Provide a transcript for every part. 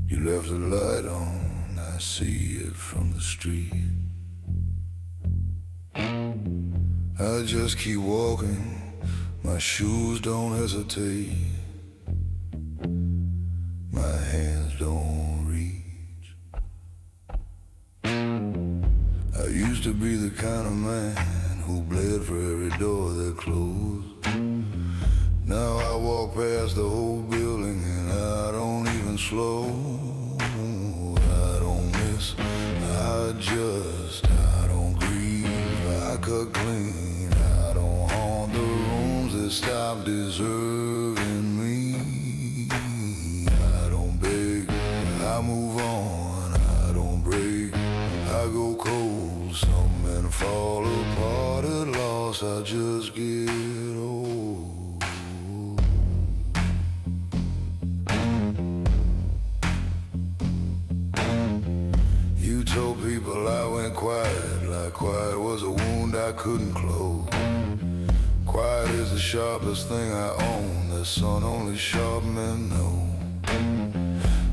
You left the light on, I see it from the street. I just keep walking, my shoes don't hesitate, my hands don't reach. I used to be the kind of man who bled for every door that closed. Now I walk past the whole building and I don't even slow. I don't miss, I don't grieve, I cut clean. I don't haunt the rooms that stop deserving me. I don't beg, I move on, I don't break, I go cold. Some men fall apart at loss, I just get old. You told people I went quiet, like quiet was a wound I couldn't close. Quiet is the sharpest thing I own, the sun only sharp men know.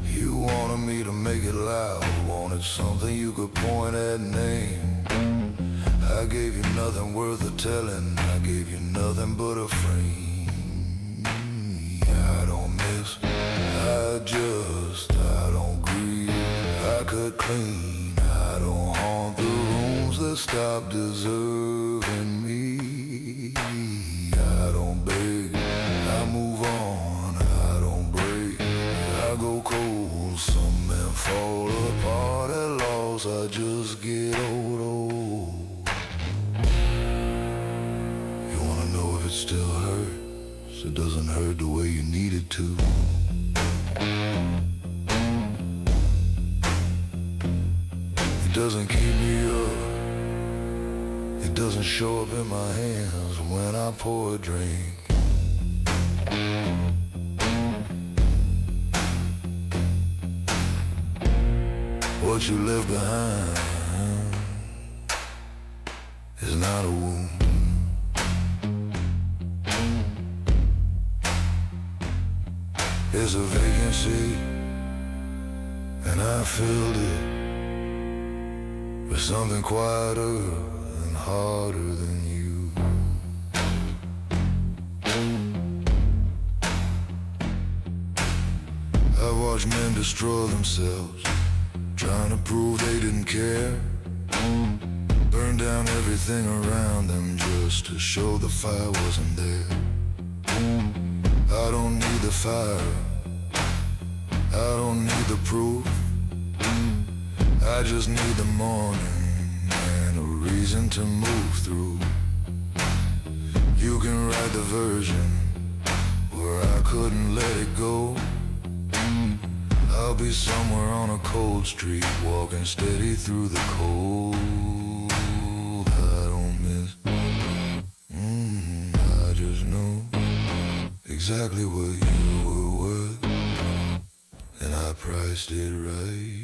You wanted me to make it loud, wanted something you could point at and name. I gave you nothing worth the telling, I gave you nothing but a frame. I don't miss, I don't grieve, I cut clean. I don't haunt the rooms that stop deserving me. I don't beg, I move on, I don't break, I go cold. Some men fall apart at loss, I just get old. You wanna know if it still hurts? It doesn't hurt the way you need it to. It doesn't keep me up, it doesn't show up in my hands when I pour a drink. What you left behind is not a wound. It's a vacancy, and I filled it with something quieter and harder than you. I watched men destroy themselves, trying to prove they didn't care. Burn down everything around them just to show the fire wasn't there. I don't need the fire, I don't need the proof, I just need the morning and a reason to move through. You can write the version where I couldn't let it go. I'll be somewhere on a cold street, walking steady through the cold. I don't miss, I just know exactly what you were worth, and I priced it right.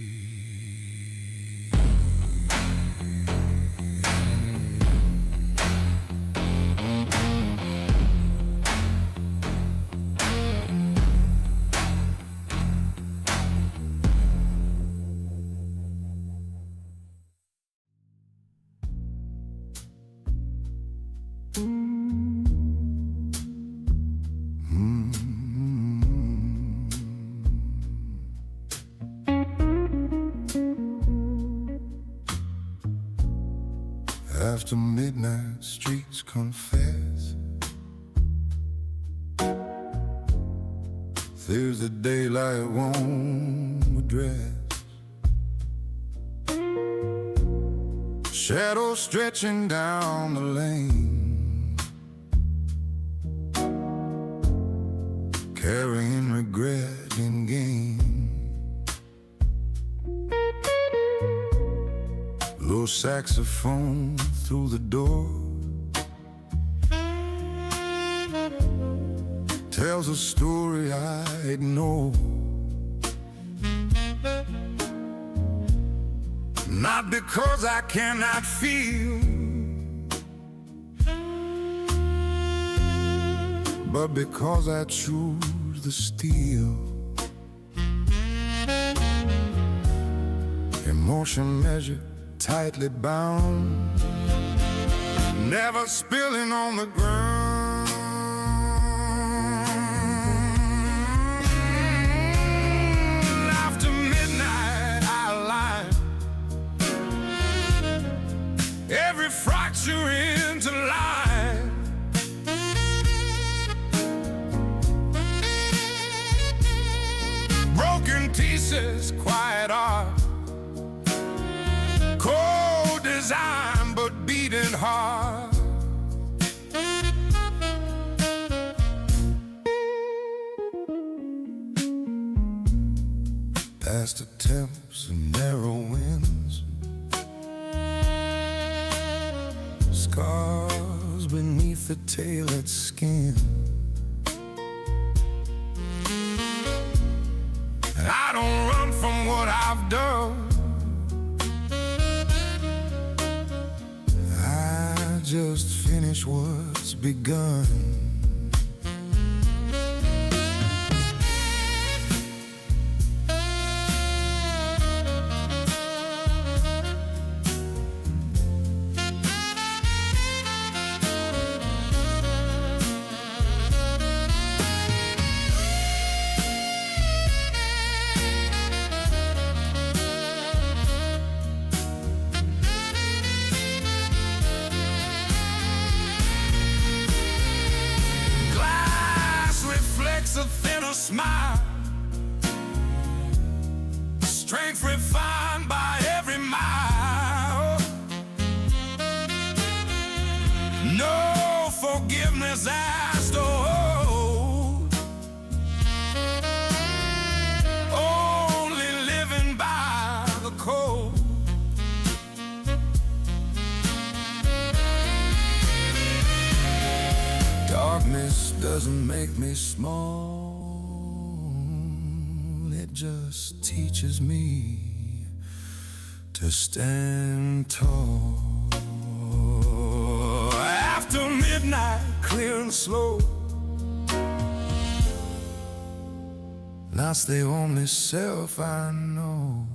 After midnight, streets confess. There's the daylight won't address. Shadows stretching down the lane, carrying regret and gain. Low saxophone through the door tells a story I ignore. Not because I cannot feel, but because I choose the steel. motion measured, tightly bound, never spilling on the ground. After midnight I line every fracture into line. Broken pieces, quiet art, cold design but beating hard. Past attempts and narrow winds, scars beneath the tailored skin. I don't run from what I've done, I just finish what's begun. A thinner smile, strength refined by every mile. No forgiveness asked or owed, only living by the code. Darkness doesn't make me small, it just teaches me to stand tall. After midnight, clear and slow, that's the only self I know.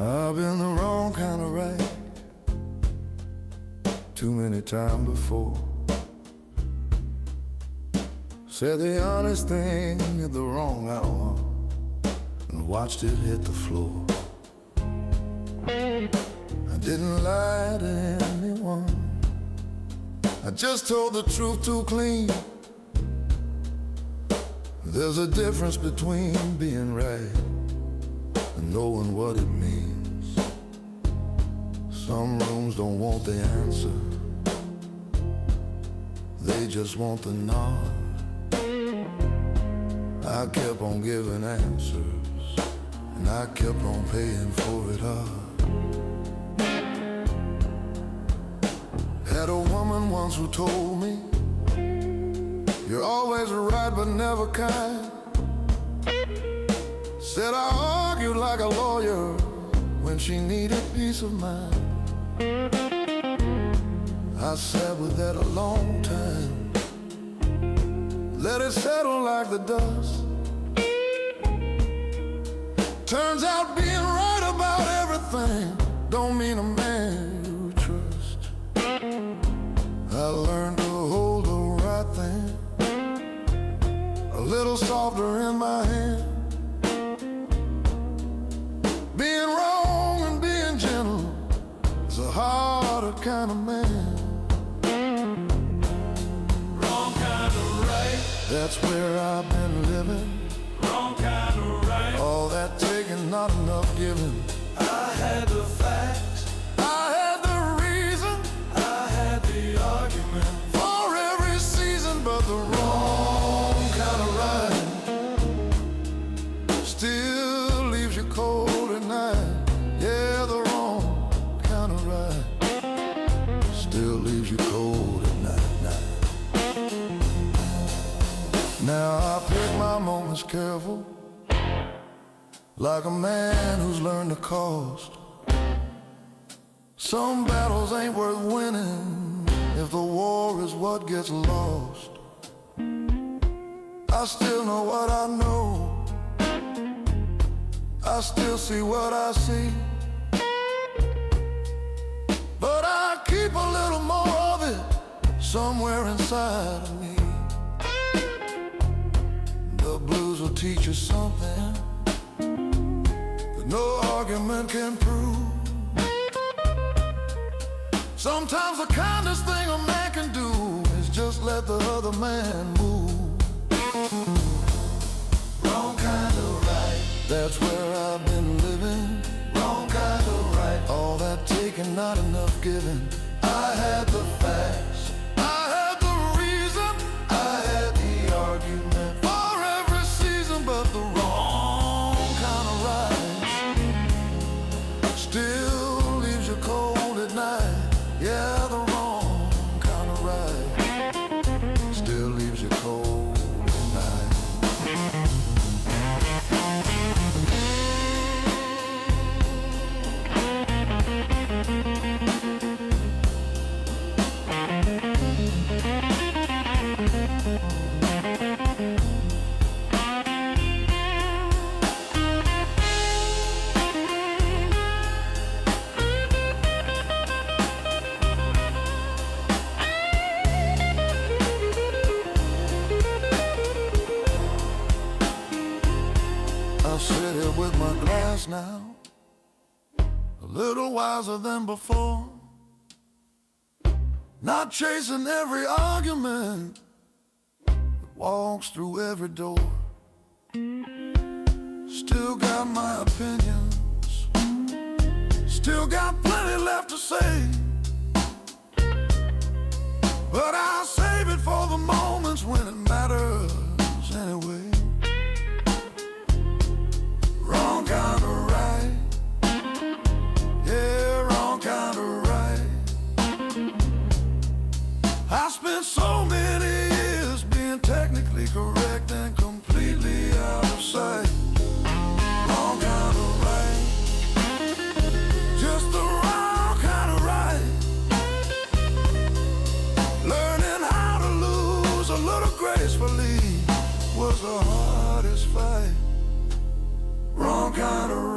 I've been the wrong kind of right too many times before. Said the honest thing at the wrong hour and watched it hit the floor. I didn't lie to anyone, I just told the truth too clean. There's a difference between being right and knowing what it means. Some rooms don't want the answer, they just want the nod. I kept on giving answers, and I kept on paying for it hard. Had a woman once who told me, you're always right but never kind. Said I argued like a lawyer when she needed peace of mind. I sat with that a long time, let it settle like the dust. Turns out being right about everything don't mean a man you trust. I learned to hold the right thing a little softer in my hand. Being wrong and being gentle is a harder kind of man. Wrong kind of right, That's where I've been living. wrong kind of right. All that taking, not enough giving. I had the facts, I had the reason I had the argument. for every season, but the wrong kind of ride still leaves you cold at night. is careful, like a man who's learned the cost. Some battles ain't worth winning if the war is what gets lost. I still know what I know, I still see what I see, but I keep a little more of it somewhere inside of me. The blues will teach you something that no argument can prove. Sometimes the kindest thing a man can do is just let the other man move. Wrong kind of right, that's where I've been living. Wrong kind of right, all that taking, not enough giving. I had the facts, I had the reason, I had the argument for every season, but the wrong kind of right still leaves you cold at night. Yeah, the wrong kind of right still leaves you cold at night. I sit here with my glass now, a little wiser than before, not chasing every argument that walks through every door. Still got my opinions, still got plenty left to say, but I'll save it for the moments when it matters anyway. Wrong kind of right, yeah, wrong kind of right. I spent so many years being technically correct and completely out of sight. Wrong kind of right, just the wrong kind of right. Learning how to lose a little gracefully was the hardest fight. Wrong kind of right.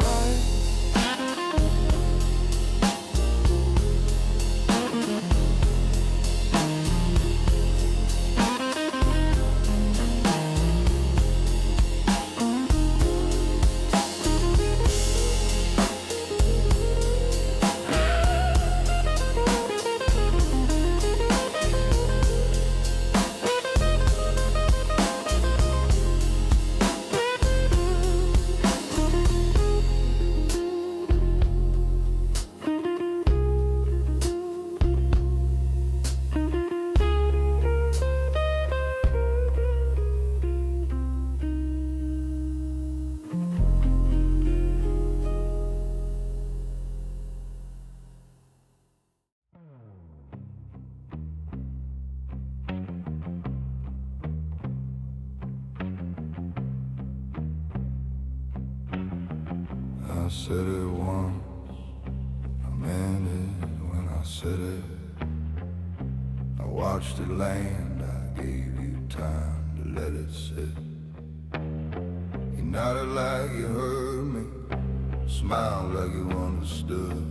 I said it once, I meant it when I said it. I watched it land, I gave you time to let it sit. You nodded like you heard me, smiled like you understood,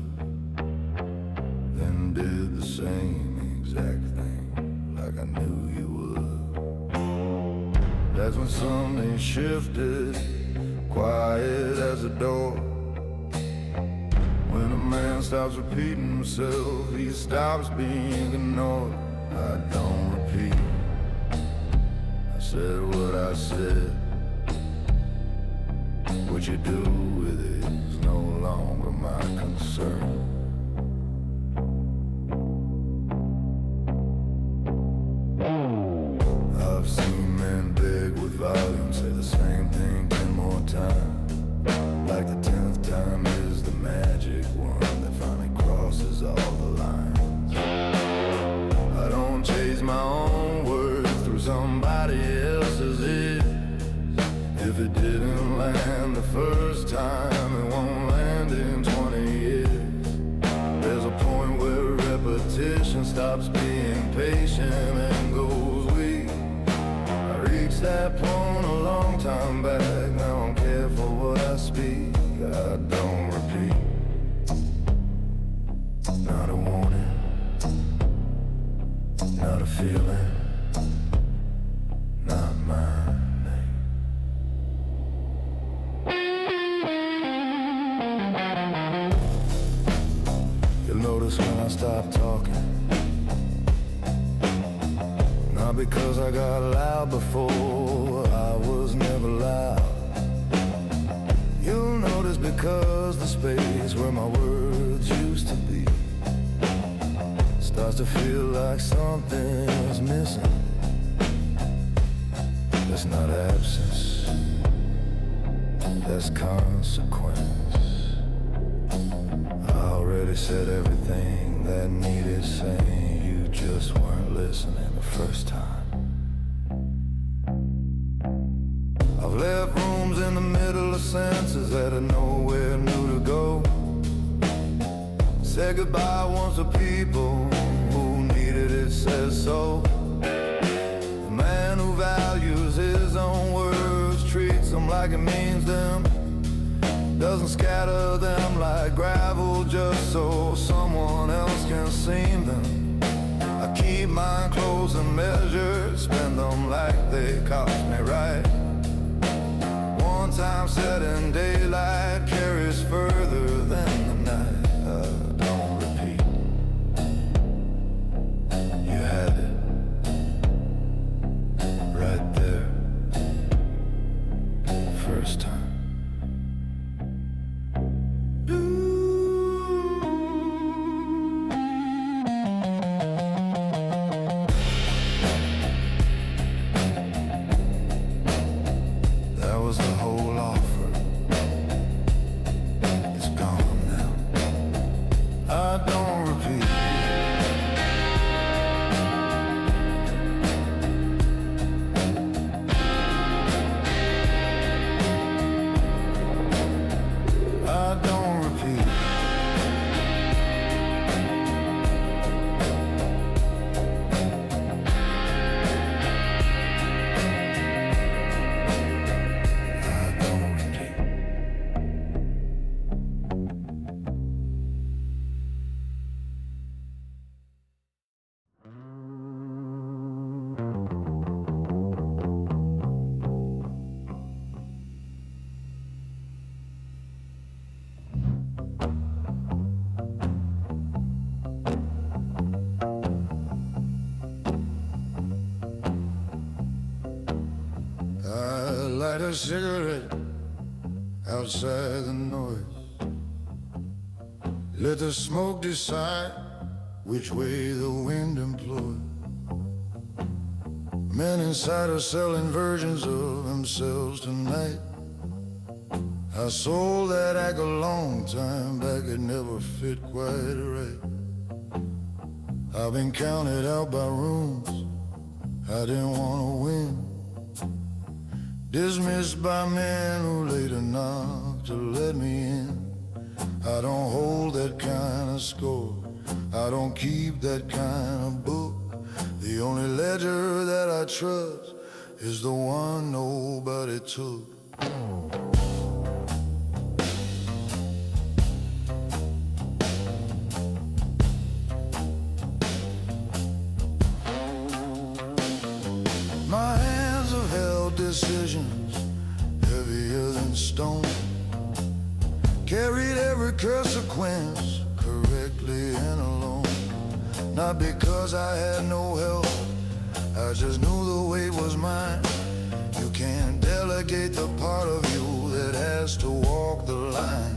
then did the same exact thing like I knew you would. That's when something shifted, quiet as a door. When a man stops repeating himself, he stops being ignored. I don't repeat, I said what I said. What you do with it is no longer my concern. I've seen men beg with volume, say the same thing 10 more times, like the 10th time is the magic one that finally crosses all the lines. I don't chase my own words through somebody else's ears, the first time, it won't land in 20 years. There's a point where repetition stops being patient and goes weak. I reached that point a long time back. Now I'm careful what I speak. I don't repeat. Not a warning, not a feeling, not mine. You'll notice when I stop talking, not because I got loud before, I was never loud. You'll notice because the space where my words used to be starts to feel like something is missing. That's not absence, that's consequence. I already said everything that needed saying. You just weren't listening the first time. I've left rooms in the middle of sentences that are nowhere new to go. Said goodbye once to people who needed it, says so. The man who values his own words treats them like it means them, doesn't scatter them like gravel just so someone else can see them. I keep mine close and measured, spend them like they cost me right. One time set in daylight carries further than the night. Don't repeat. You had it right there, first time. That was the whole offer. It's gone now. I don't repeat. I don't repeat. I light a cigarette outside the noise. Let the smoke decide which way the wind employs. Men inside are selling versions of themselves tonight. I sold that act a long time back, it never fit quite right. I've been counted out by rooms I didn't want to win, dismissed by men who later knocked to let me in. I don't hold that kind of score, I don't keep that kind of book. The only ledger that I trust is the one nobody took. My hands have held decisions heavier than stone, carried every consequence correctly and alone. Not because I had no help, I just knew the weight was mine. You can't delegate the part of you that has to walk the line.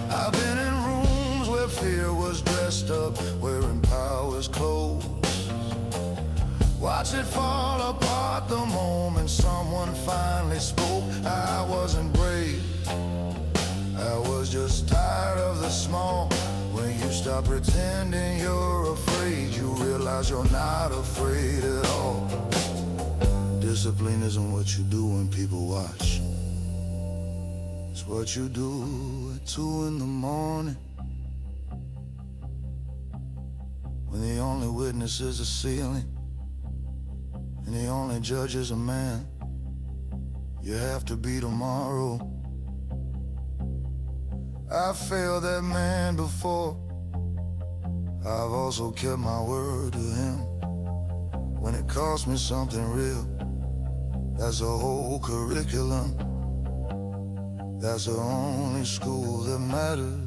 I've been in rooms where fear was dressed up, wearing power's clothes. Watch it fall apart the moment someone finally spoke. I wasn't brave, I was just tired of the small. When you stop pretending you're afraid, you realize you're not afraid at all. Discipline isn't what you do when people watch, it's what you do at 2 in the morning, when the only witness is the ceiling and the only judge is a man. You have to be tomorrow. I failed that man before. I've also kept my word to him. When it cost me something real, that's a whole curriculum. That's the only school that matters.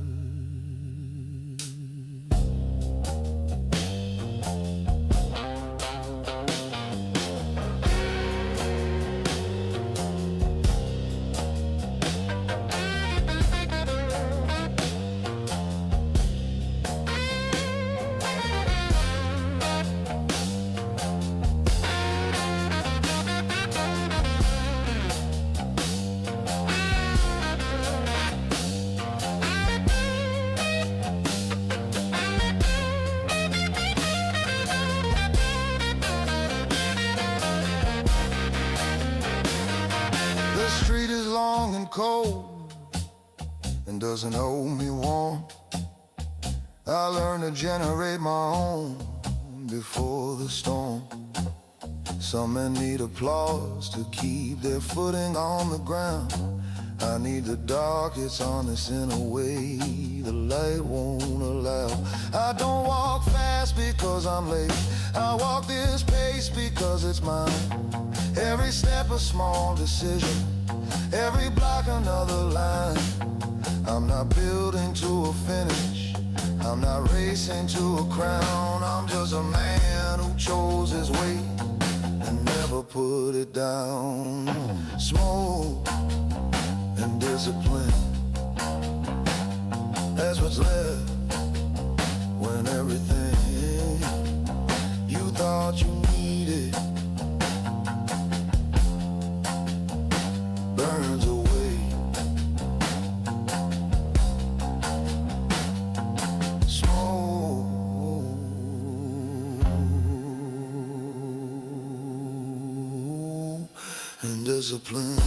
The street is long and cold and doesn't hold me warm. I learned to generate my own before the storm. Some men need applause to keep their footing on the ground. I need the dark, it's honest in a way the light won't allow. I don't walk fast because I'm late. I walk this pace because it's mine. Every step a small decision, every block another line. I'm not building to a finish, I'm not racing to a crown. I'm just a man who chose his way and never put it down. Smoke and discipline, that's what's left when everything you thought you needed burns away. Smoke and discipline.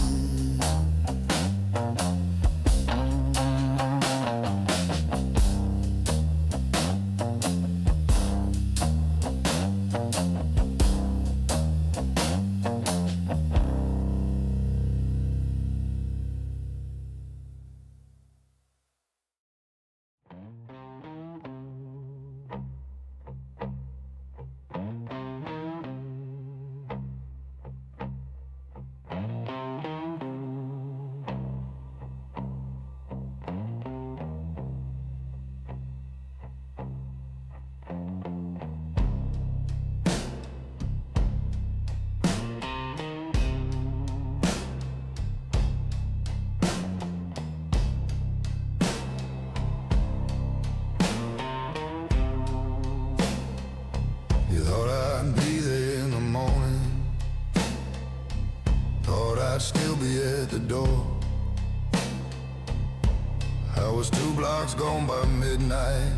I'd still be at the door. I was 2 blocks gone by midnight.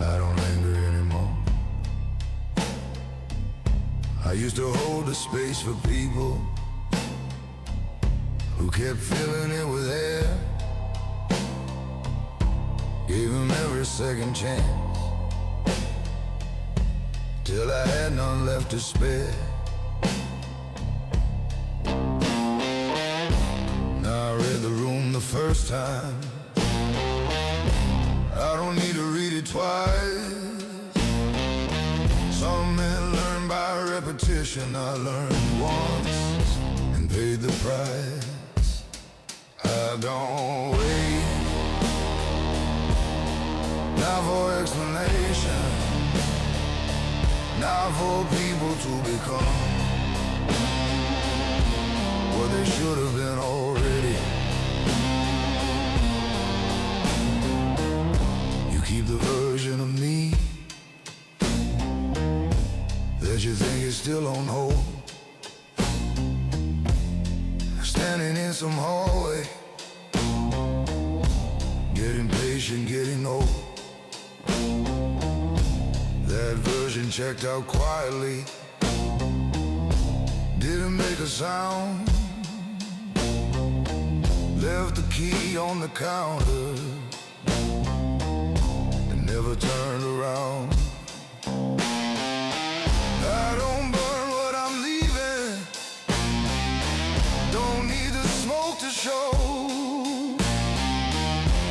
I don't linger anymore. I used to hold a space for people who kept filling it with air. Gave them every second chance till I had none left to spare. I read the room the first time, I don't need to read it twice. Some men learn by repetition, I learned once and paid the price. I don't wait, not for explanation, not for people to become what they should have been already. You keep the version of me that you think is still on hold, standing in some hallway, getting patient, getting old. That version checked out quietly, didn't make a sound. left the key on the counter and never turned around. I don't burn what I'm leaving, don't need the smoke to show.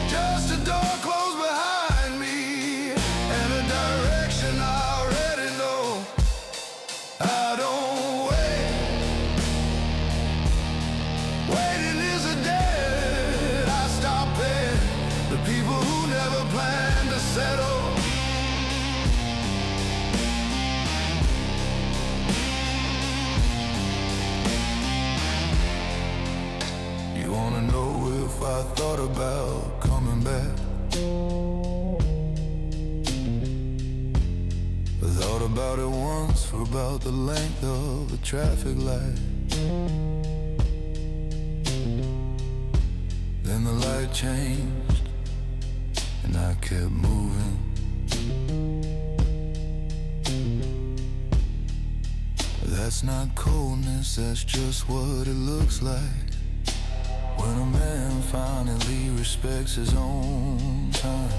Just a door closed behind me and a direction I already know. I don't wait, waiting is a debt I stop paying. The people who never plan to settle. You wanna know if I thought about coming back? I thought about it once for about the length of a traffic light. Then the light changed and I kept moving. That's not coldness, that's just what it looks like when a man finally respects his own time.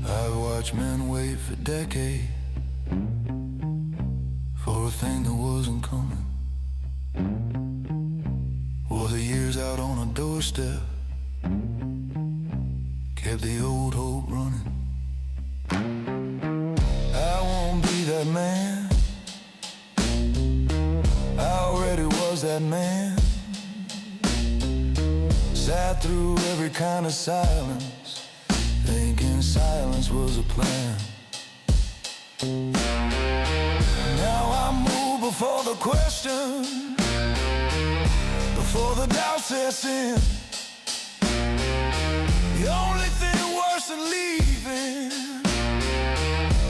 I've watched men wait for decades for a thing that wasn't coming, or the years out on a doorstep kept the old hope running. I won't be that man, I already was that man. Sat through every kind of silence, thinking silence was a plan. Now I move before the question, before the doubt sets in. The only thing worse than leaving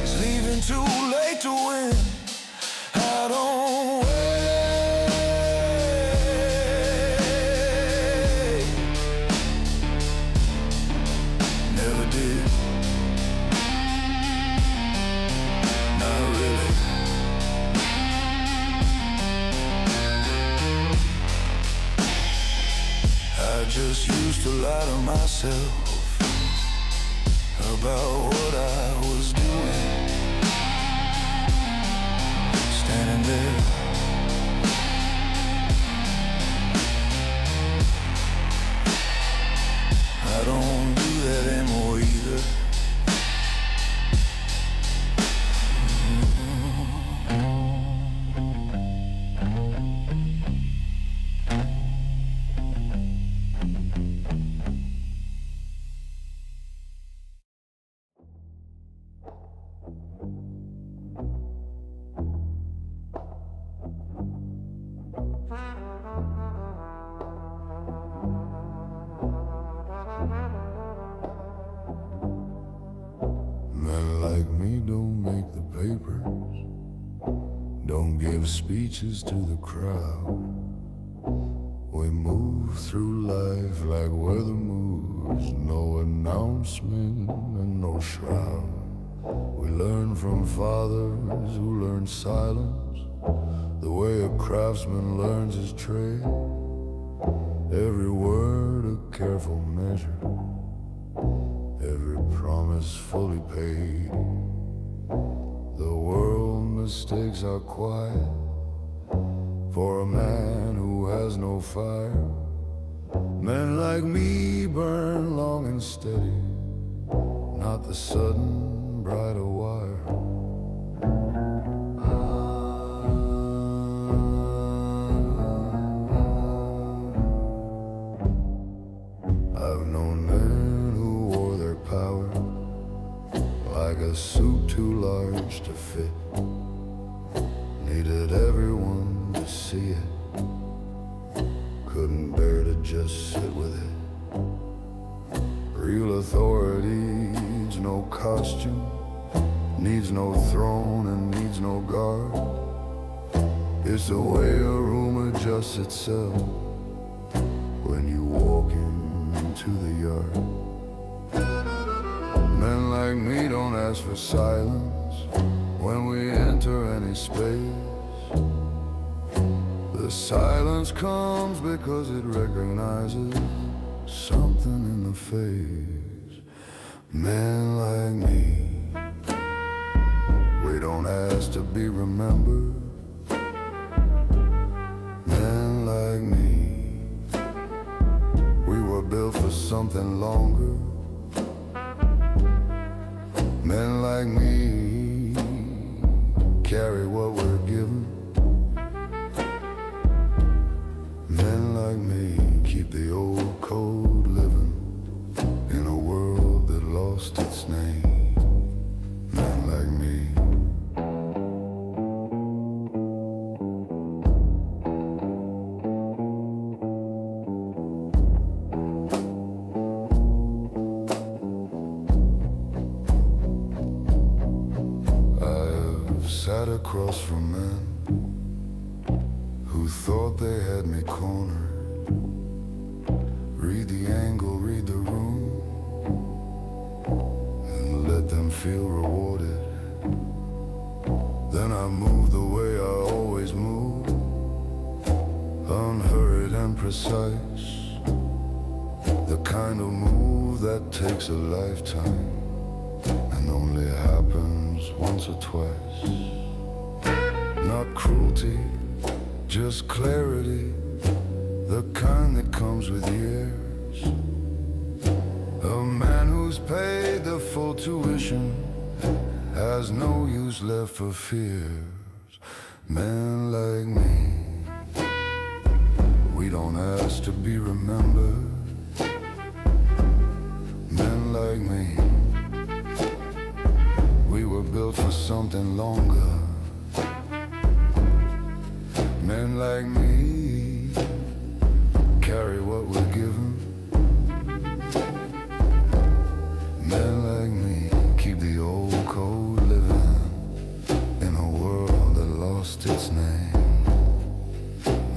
is leaving too late to win. I don't wait, never did, not really. I just used to lie to myself about what I was doing, standing there. I don't do that anymore either. Men like me don't make the papers, don't give speeches to the crowd. We move through life like weather moves, no announcement and no shroud. We learn from fathers who learn silence, the way a craftsman learns his trade. Every word a careful measure, every promise fully paid. The world mistakes are quiet for a man who has no fire. Men like me burn long and steady, not the sudden bridal wire. I've known men who wore their power like a suit too large to fit, needed everyone to see it, couldn't bear to just sit with it. Real authority needs no costume, needs no throne and needs no guard. It's the way a room adjusts itself when you walk into the yard. Men like me don't ask for silence When we enter any space, the silence comes because it recognizes something in the face. Men like me, we don't ask to be remembered. Men like me, we were built for something longer. Men like me carry what we're given. Men like me keep the old code living in a world that lost its name. Men like me. Sat across from men who thought they had me cornered. Read the angle, read the room, and let them feel rewarded. Then I moved the way I always move, unhurried and precise. The kind of move that takes a lifetime and only happens once or twice. Not cruelty, just clarity, the kind that comes with years. A man who's paid the full tuition has no use left for fears. Men like me, we don't ask to be remembered. Men like me, we were built for something longer. Men like me carry what we're given. Men like me keep the old code living in a world that lost its name.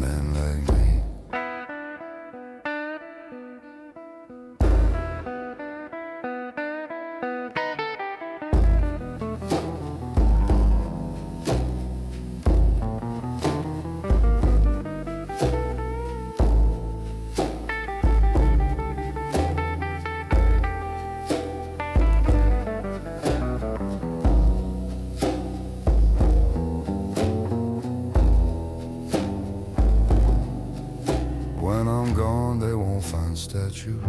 Men like me. When I'm gone, they won't find statues,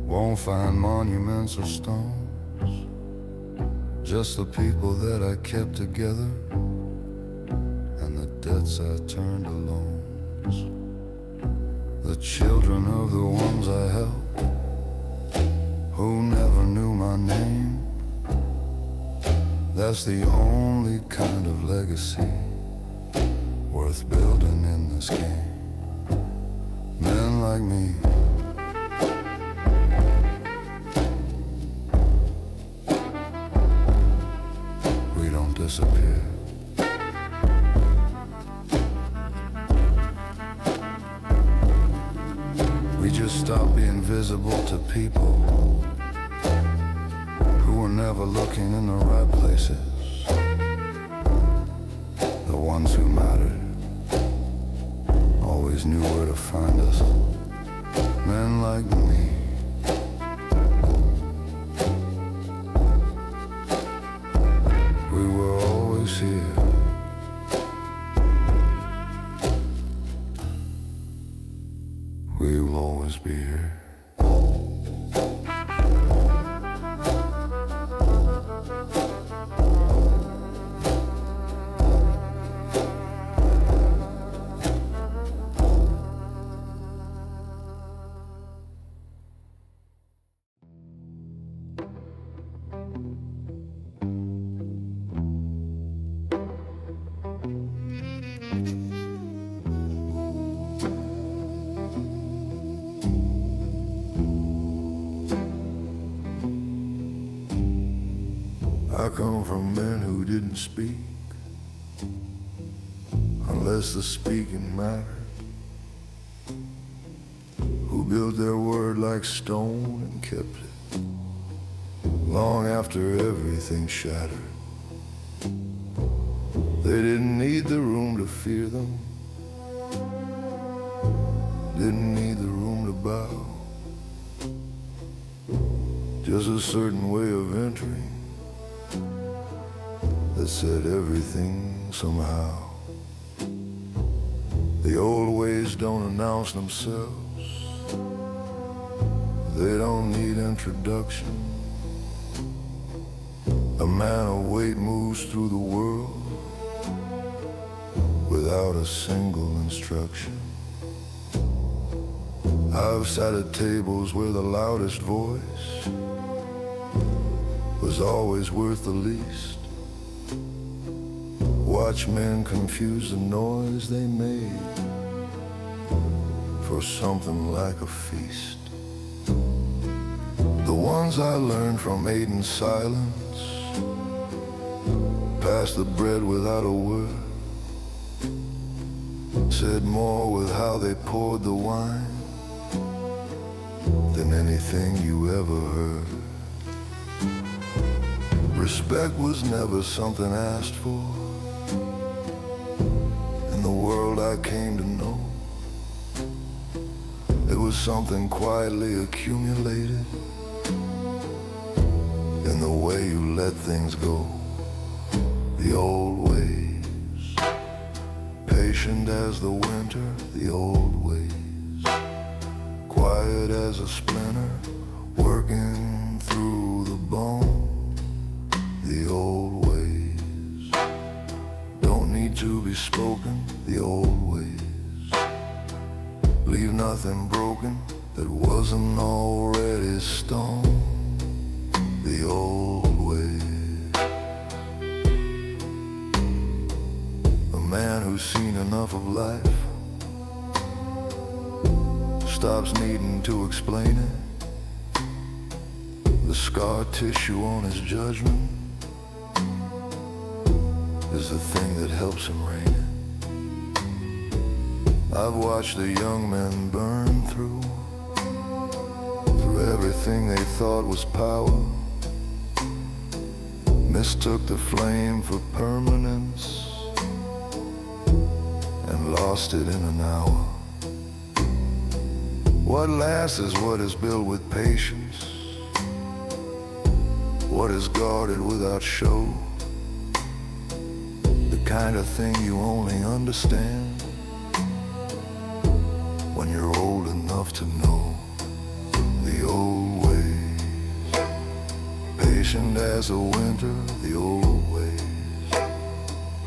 won't find monuments or stones, just the people that I kept together and the debts I turned to loans. The children of the ones I helped, who never knew my name. That's the only kind of legacy worth building in this game. Men like me, we don't disappear. We just stop being visible to people who were never looking in the right places. The ones who mattered always knew where to find us. Men like me, we were always here. We will always be here. I come from men who didn't speak unless the speaking mattered, who built their word like stone and kept it long after everything shattered. They didn't need the room to fear them, didn't need the room to bow. Just a certain way of entering that said everything somehow. The old ways don't announce themselves, they don't need introduction. A man of weight moves through the world without a single instruction. I've sat at tables where the loudest voice was always worth the least. Watch men confuse the noise they made for something like a feast. The ones I learned from ate in silence, passed the bread without a word, said more with how they poured the wine than anything you ever heard. Respect was never something asked for in the world I came to know. It was something quietly accumulated in the way you let things go. The old ways, patient as the winter, the old ways, quiet as a splinter, working through the bone. The old ways don't need to be spoken. The old ways leave nothing broken that wasn't already stone. The old ways. A man who's seen enough of life stops needing to explain it. The scar tissue on his judgment is the thing that helps him reign it. I've watched the young men burn through everything they thought was power, mistook the flame for permanence, and lost it in an hour. What lasts is what is built with patience, what is guarded without show, the kind of thing you only understand when you're old enough to know. The old ways, patient as a winter, the old ways,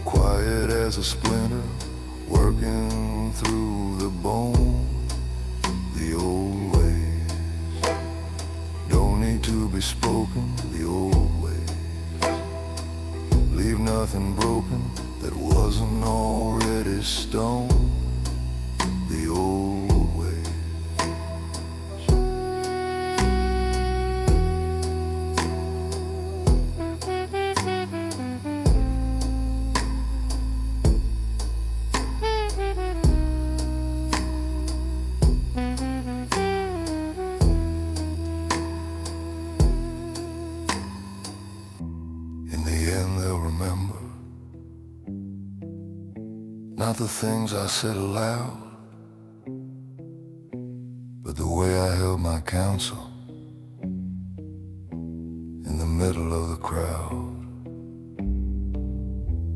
quiet as a splinter, working through the bone. The old ways don't need to be spoken. The old ways leave nothing broken that wasn't already stone. The old ways. Remember, not the things I said aloud, but the way I held my counsel in the middle of the crowd.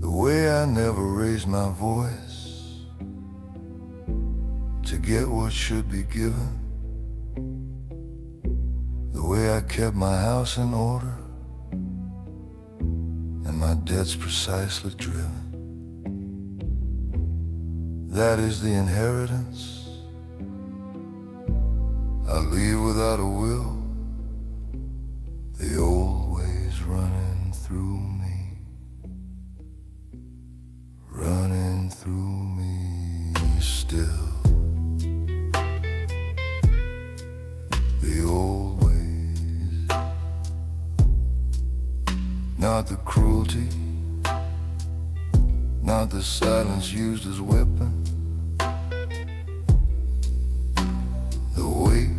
The way I never raised my voice to get what should be given. The way I kept my house in order and my debts precisely driven. That is the inheritance I leave without a will. The old ways running through me, running through me still. The old ways, not the cruelty, not the silence used as weapon. The weight,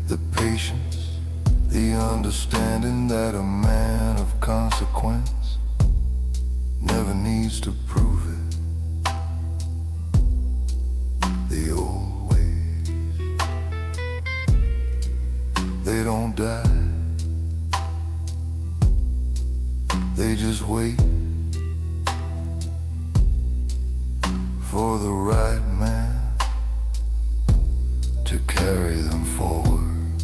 the patience, the understanding that a man of consequence never needs to prove for the right man to carry them forward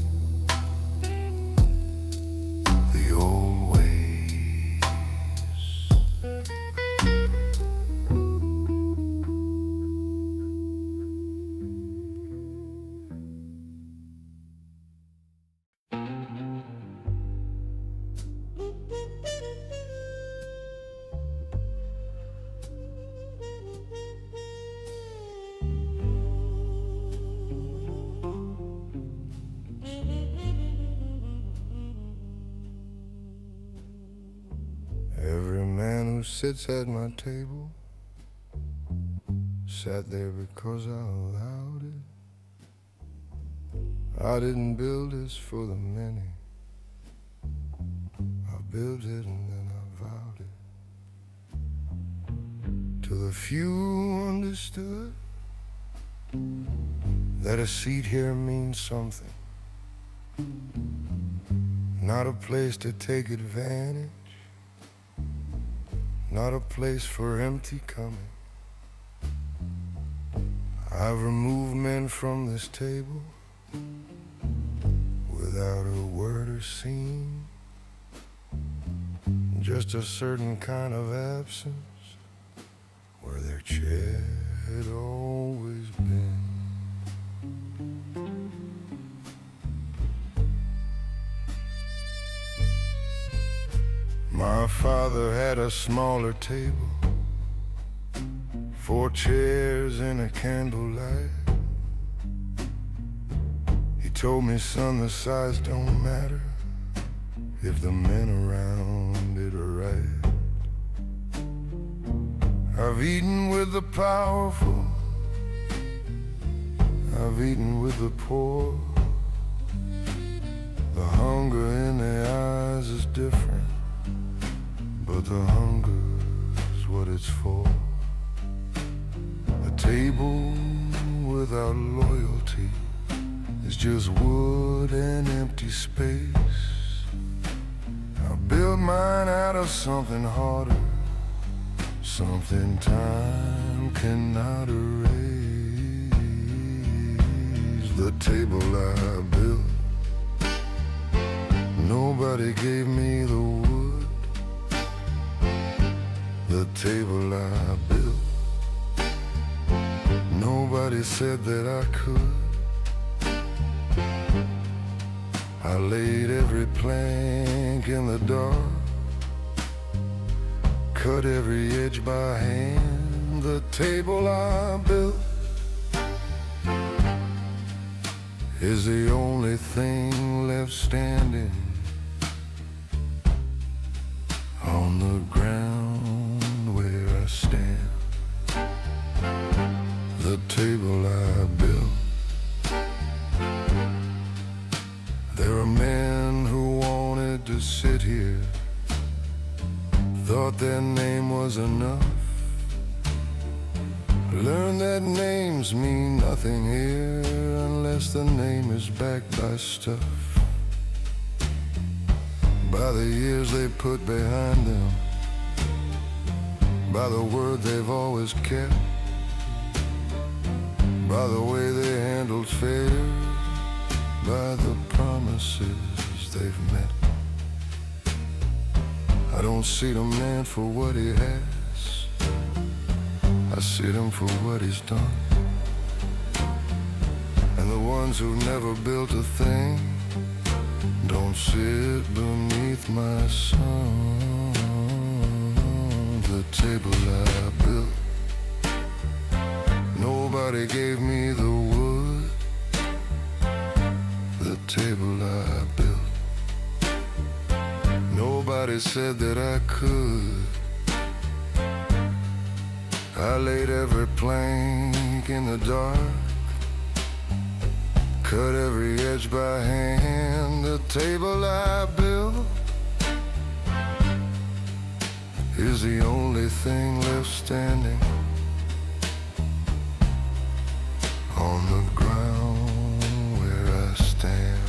the old ways. Every man who sits at my table sat there because I allowed it. I didn't build this for the many. I built it and then I vowed it. To the few who understood that a seat here means something, not a place to take advantage, not a place for empty coming. I've removed men from this table without a word or scene, just a certain kind of absence where their chair had always been. My father had a smaller table, 4 chairs and a candlelight. He told me, son, the size don't matter if the men around it are right. I've eaten with the powerful, I've eaten with the poor. The hunger in their eyes is different, but the hunger's what it's for. A table without loyalty is just wood and empty space. I built mine out of something harder, something time cannot erase. The table I built, nobody gave me the wood. The table I built, nobody said that I could. I laid every plank in the dark, cut every edge by hand. The table I built is the only thing left standing on the ground where I stand. The table I built. There are men who wanted to sit here, thought their name was enough, learned that names mean nothing here unless the name is backed by stuff, by the years they put behind them, by the word they've always kept, by the way they handled failure, by the promises they've met. I don't see the man for what he has, I see him for what he's done. And the ones who've never built a thing don't sit beneath my sun. The table I built, nobody gave me the wood. The table I built, nobody said that I could. I laid every plank in the dark, cut every edge by hand. The table I built is the only thing left standing on the ground where I stand.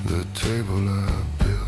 The table I built.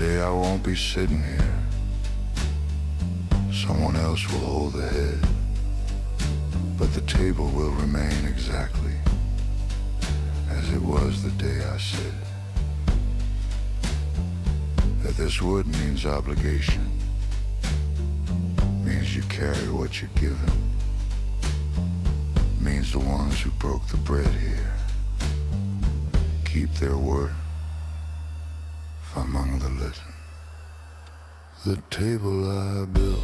Someday I won't be sitting here. Someone else will hold the head, but the table will remain exactly as it was the day I said that this wood means obligation, means you carry what you're given, means the ones who broke the bread here keep their word among the living. The table I built,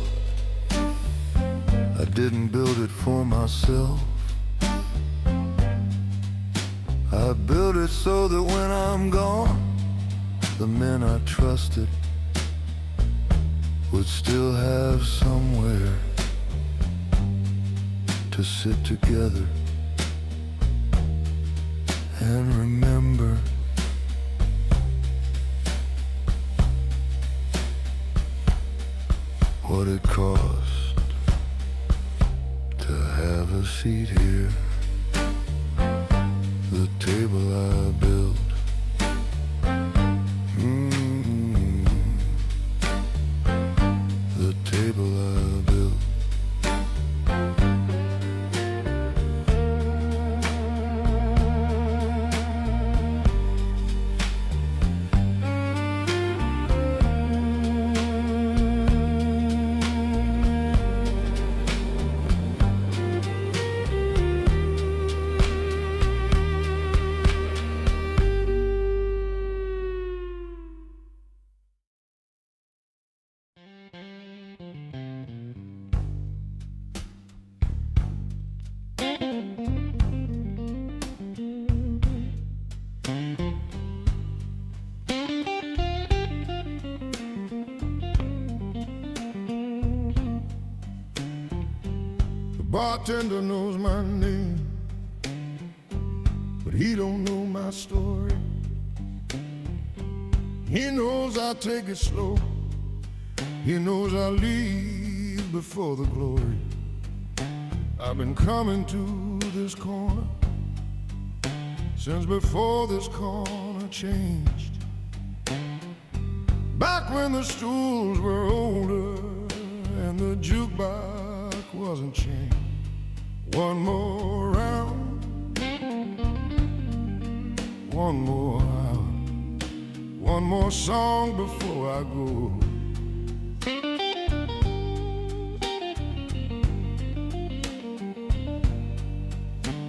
I didn't build it for myself. I built it so that when I'm gone, the men I trusted would still have somewhere to sit together and remember. What it cost to have a seat here. The table I built, the table I built. Bartender knows my name, but he don't know my story. He knows I take it slow. He knows I leave before the glory. I've been coming to this corner since before this corner changed. Back when the stools were older and the jukebox wasn't changed. One more round, one more hour, one more song before I go.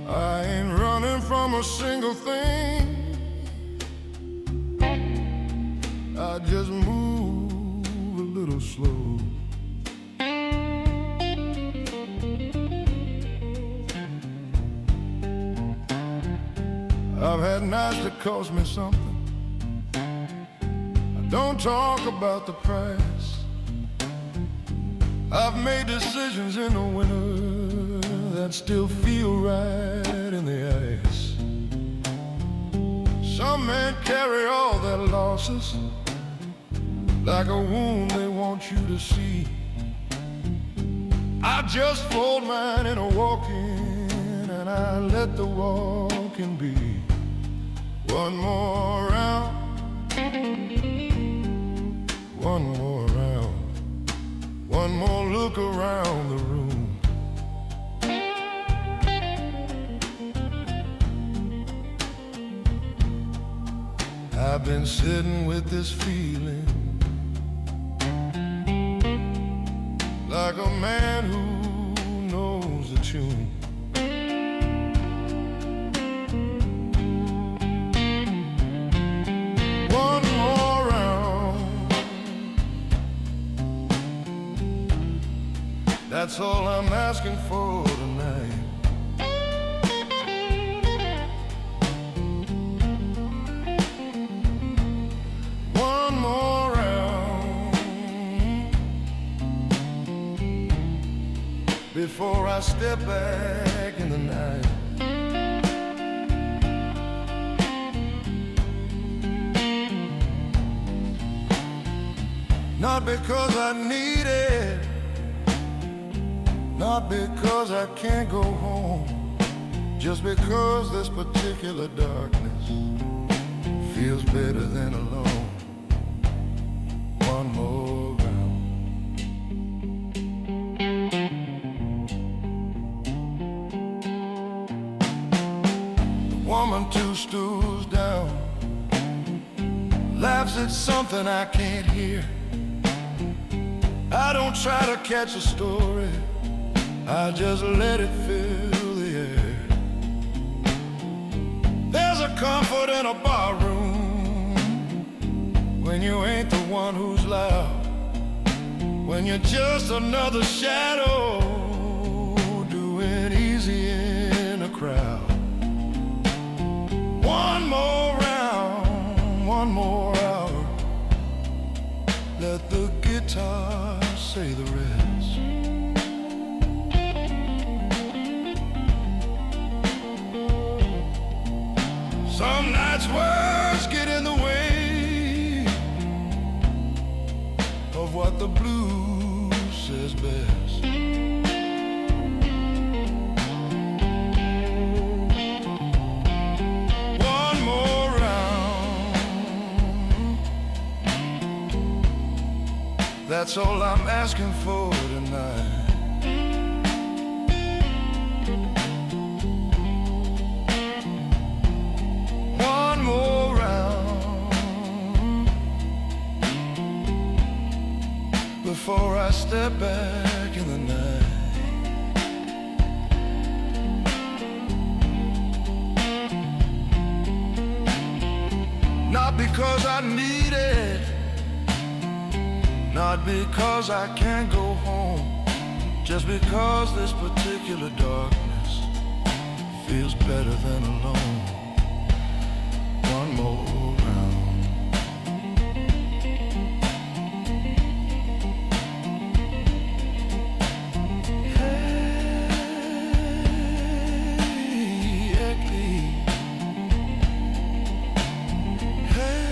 I ain't running from a single thing. I just move a little slow. I've had nights that cost me something. I don't talk about the price. I've made decisions in the winter that still feel right in the ice. Some men carry all their losses like a wound they want you to see. I just fold mine in a walk-in and I let the walk-in be. One more round, one more round, one more look around the room. I've been sitting with this feeling like a man who knows the tune. That's all I'm asking for tonight. One more round before I step back in the night. Not because I need it, not because I can't go home, just because this particular darkness feels better than alone. from 2 stools down, laughs at something I can't hear. I don't try to catch a story, I just let it fill the air. There's a comfort in a barroom when you ain't the one who's loud, when you're just another shadow doing easy in a crowd. One more round, one more hour, let the guitar say the rest. Some nights words get in the way of what the blues says best. One more round, that's all I'm asking for tonight. One more round before I step back in the night. Not because I need it, not because I can't go home, just because this particular darkness feels better than alone. One more round. Hey, Eckley. Hey,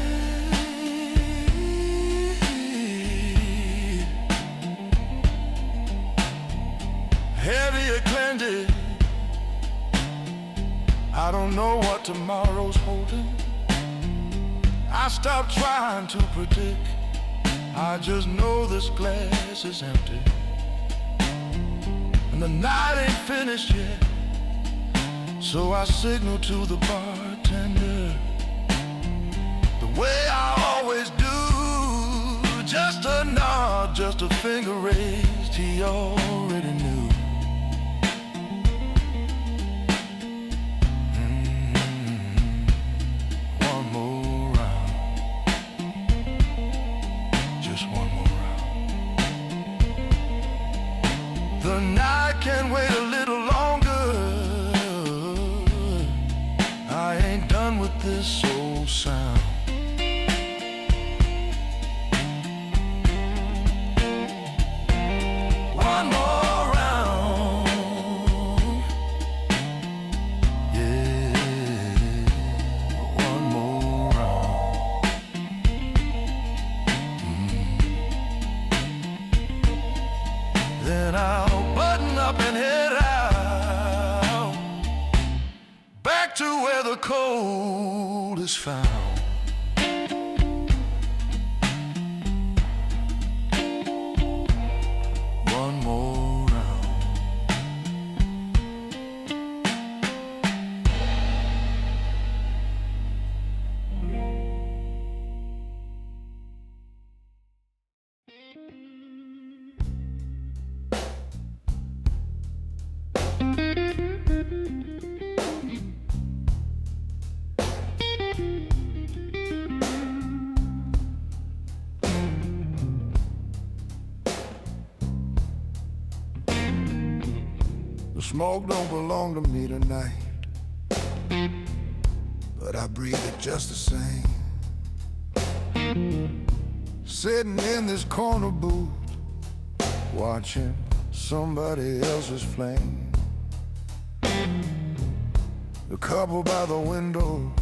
heavy ecliptic. I don't know what tomorrow's holding. I stopped trying to predict, I just know this glass is empty, and the night ain't finished yet. So I signal to the bartender the way I always do, just a nod, just a finger raised, he already knew. The night can wait a little longer, I ain't done with this old sound. One more round, yeah, one more round. Then I'll button up and head out, back to where the cold is found. One more round. The smoke don't belong to me tonight, but I breathe it just the same. Sitting in this corner booth, watching somebody else's flame. The couple by the window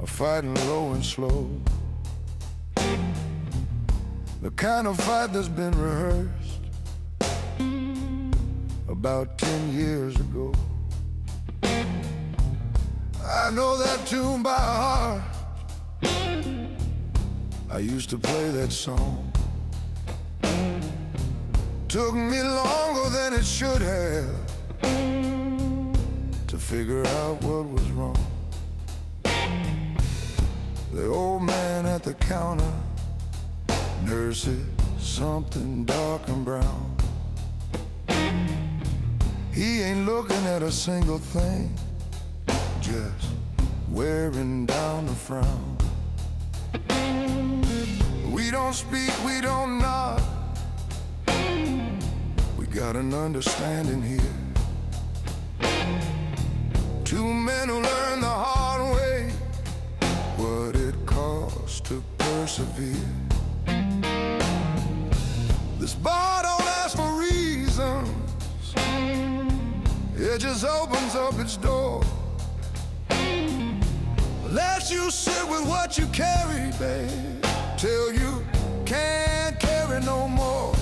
are fighting low and slow, the kind of fight that's been rehearsed about 10 years ago. I know that tune by heart, I used to play that song. Took me longer than it should have to figure out what was wrong. The old man at the counter nurses something dark and brown. He ain't looking at a single thing, just wearing down the frown. We don't speak, we don't nod, we got an understanding here. Two men who learn the hard way what it costs to persevere. This bar don't ask for reasons, it just opens up its door. Lets you sit with what you carry, babe, till you can't carry no more.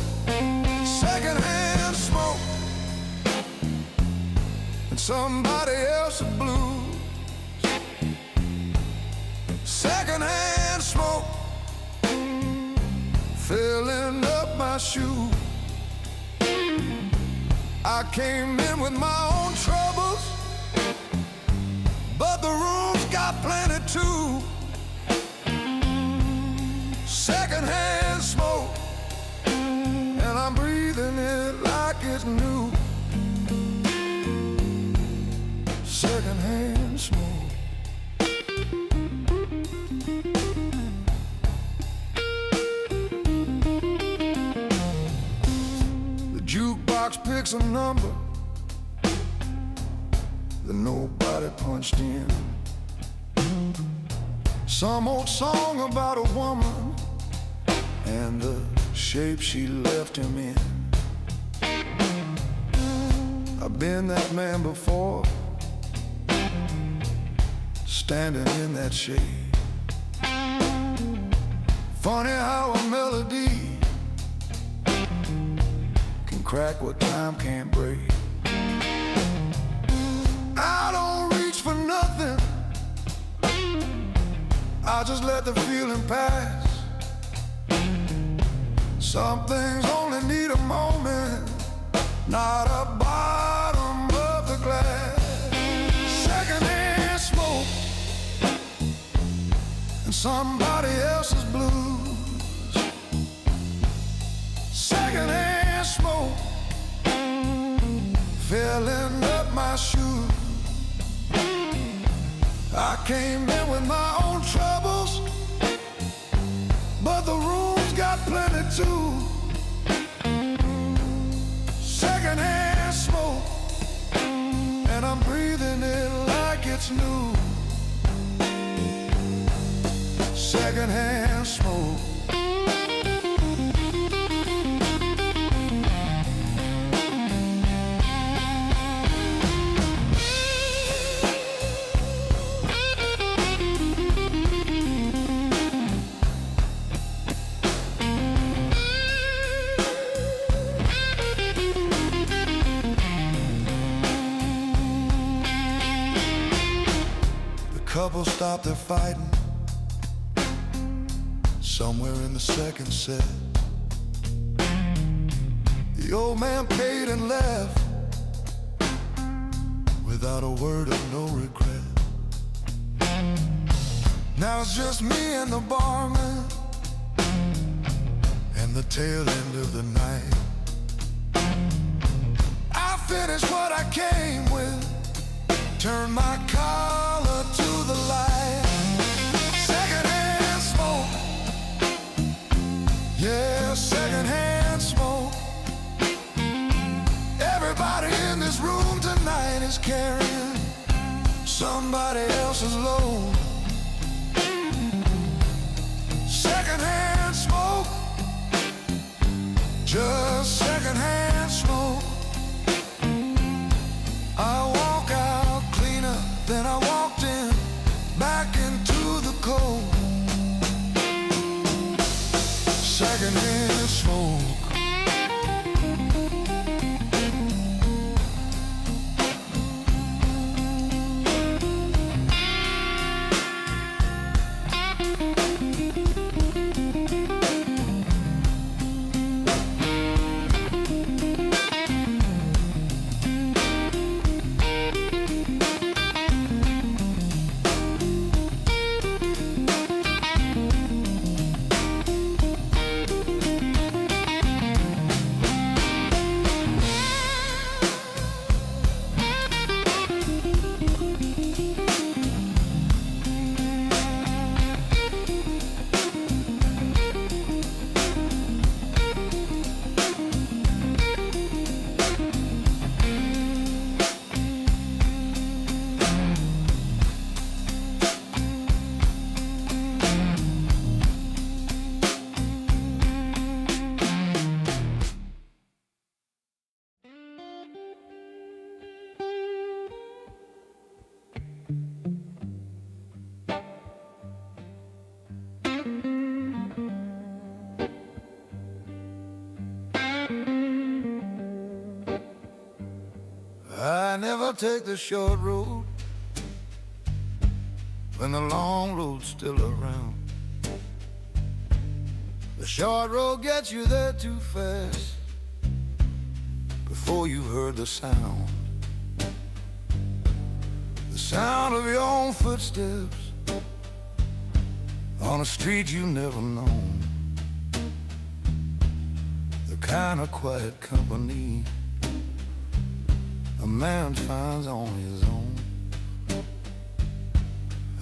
Secondhand smoke and somebody else's blues. Secondhand smoke filling up my shoes. I came in with my own troubles, but the room's got plenty too. Secondhand smoke, and I'm breathing it like it's new. Secondhand smoke. The jukebox picks a number that nobody punched in. Some old song about a woman and the shape she left him in. I've been that man before, standing in that shade. Funny how a melody can crack what time can't break. I don't reach for nothing, I just let the feeling pass. Some things only need a moment, not a bottom of the glass. Secondhand smoke and somebody else's blues. Secondhand smoke filling up my shoes. I came in with my own troubles, but the room's got plenty too. Secondhand smoke, and I'm breathing it like it's new. Secondhand smoke. Couple stopped their fighting somewhere in the second set. The old man paid and left without a word of no regret. Now it's just me and the barman and the tail end of the night. I finished what I came with, turned my collar to the light. Secondhand smoke, yeah, secondhand smoke. Everybody in this room tonight is carrying somebody else's load. Secondhand smoke, just secondhand smoke. I walk out cleaner than I walked in, back into the cold. Secondhand smoke. take the short road when the long road's still around. The short road gets you there too fast before you heard the sound. The sound of your own footsteps on a street you've never known. The kind of quiet company a man finds on his own.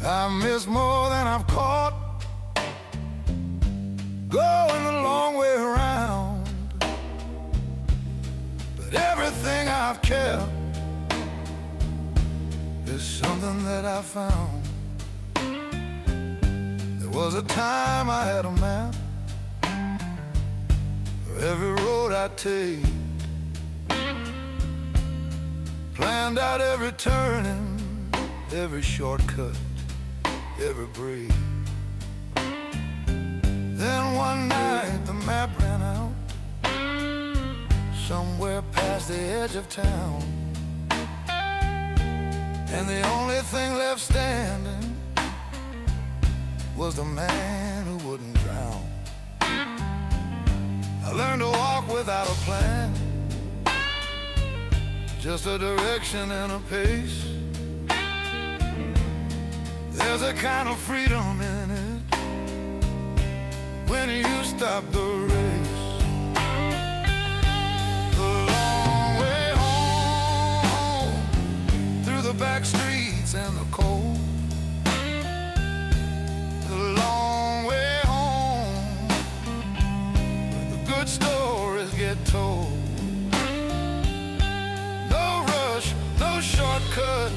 I've missed more than I've caught, going the long way around. But everything I've kept is something that I found. There was a time I had a map for every road I'd take, planned out every turning, every shortcut, every break. Then one night the map ran out somewhere past the edge of town, and the only thing left standing was the man who wouldn't drown. I learned to walk without a plan, just a direction and a pace. There's a kind of freedom in it when you stop the race. The long way home, through the back streets and the cold. The long way home, where the good stories get told. No rush, no shortcut,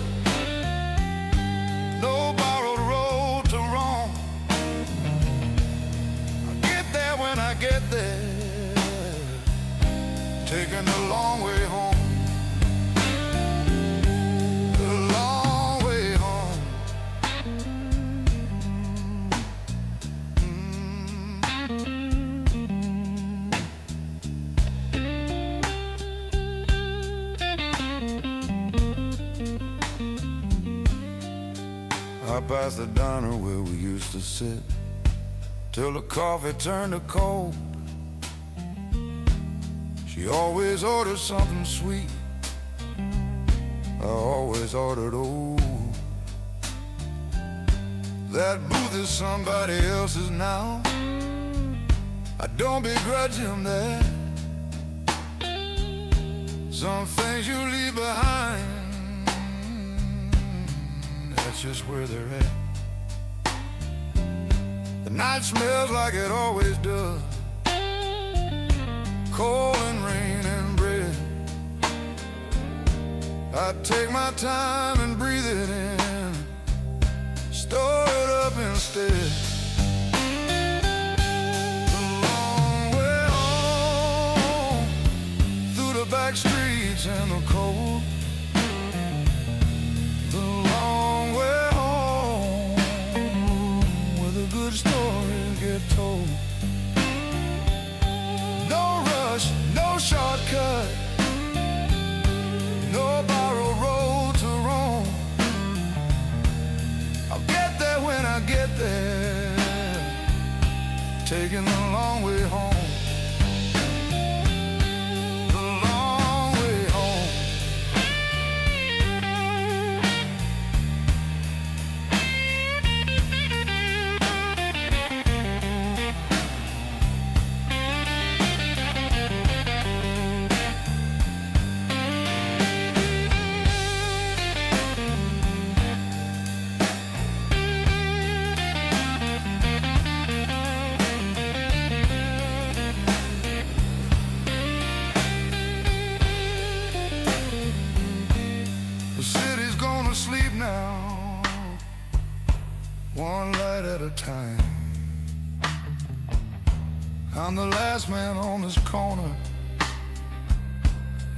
no borrowed road to roam. I get there when I get there, taking the long way home. The long way home. I passed the diner where we used to sit till the coffee turned to cold. She always ordered something sweet, I always ordered old. That booth is somebody else's now, I don't begrudge him that. Some things you leave behind, that's just where they're at. The night smells like it always does, coal and rain and bread. I take my time and breathe it in, store it up instead. The long way home, through the back streets and the cold. The long way home, where the good stories get told. No rush, no shortcut, no borrowed road to roam. I'll get there when I get there, taking the long way home. The long way home. The city's gonna sleep now, one light at a time. I'm the last man on this corner,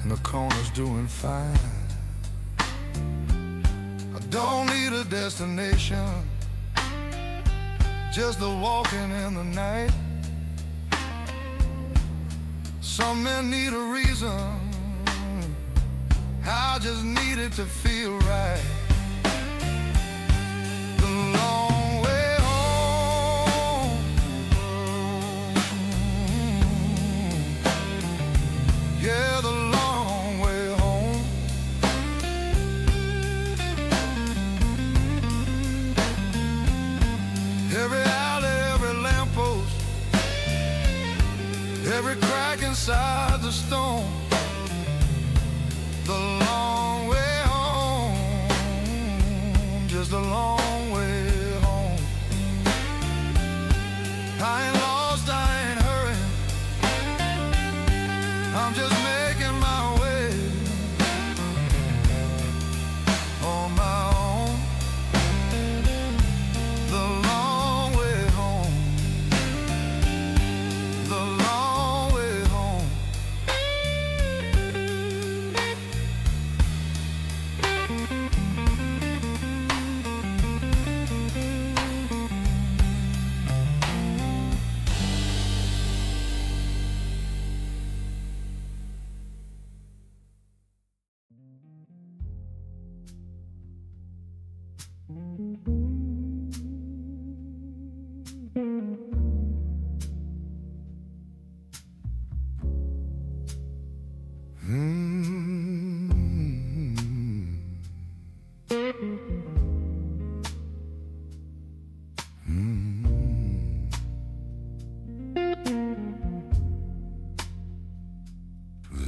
and the corner's doing fine. I don't need a destination, just a walking in the night. Some men need a reason, I just needed to feel right. The long way home, yeah, the long way home. Every alley, every lamppost, every crack inside the stone. The long way home, just a long way home. I ain't lost, I ain't hurrying, I'm just making my way on my own. The long way home, the long way home.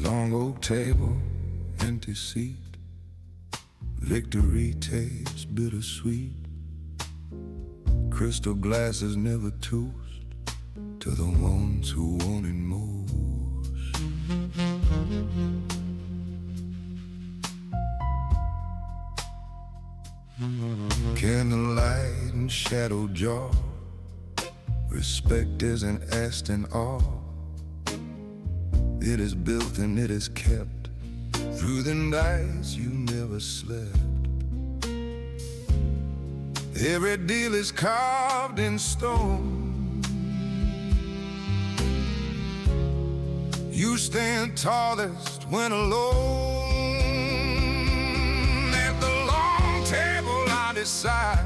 Long oak table, empty seat, victory tastes bittersweet. Crystal glasses never toast to the ones who want it most. Candlelight and shadow jaw, respect isn't asked in awe. It is built and it is kept. Through the nights you never slept. Every deal is carved in stone. You stand tallest when alone. At the long table I decide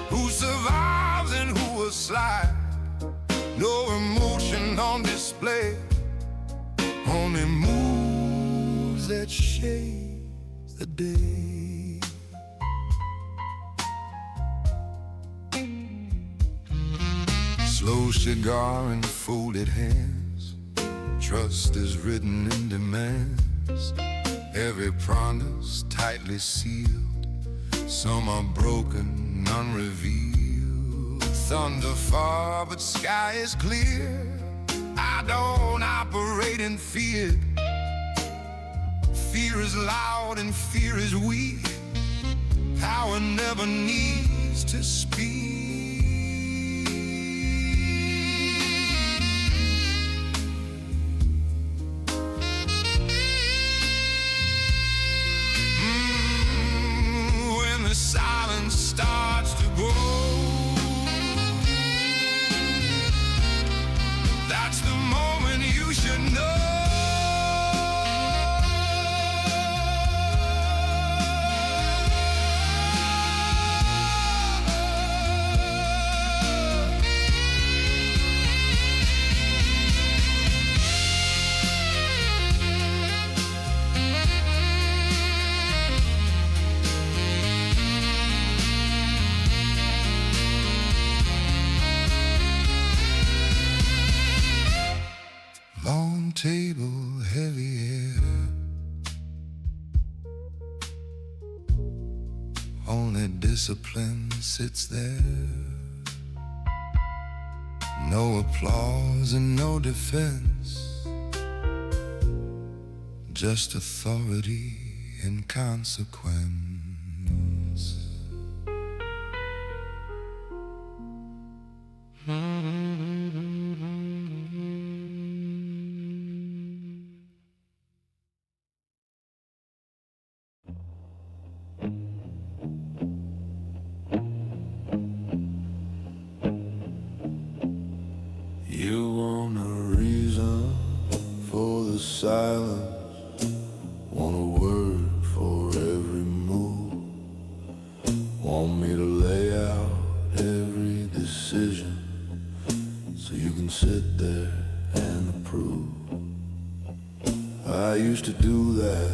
who survives and who will slide. No emotion on display, only moves that shade the day. Slow cigar and folded hands, trust is written in demands. Every promise tightly sealed, some are broken, none revealed. Thunder far, but sky is clear. I don't operate in fear. Fear is loud and fear is weak. Power never needs to speak. When the silence starts to grow, that's the moment you should know. Long table, heavy air, only discipline sits there. No applause and no defense, just authority and consequence. You want a reason for the silence, want a word so you can sit there and approve. I used to do that,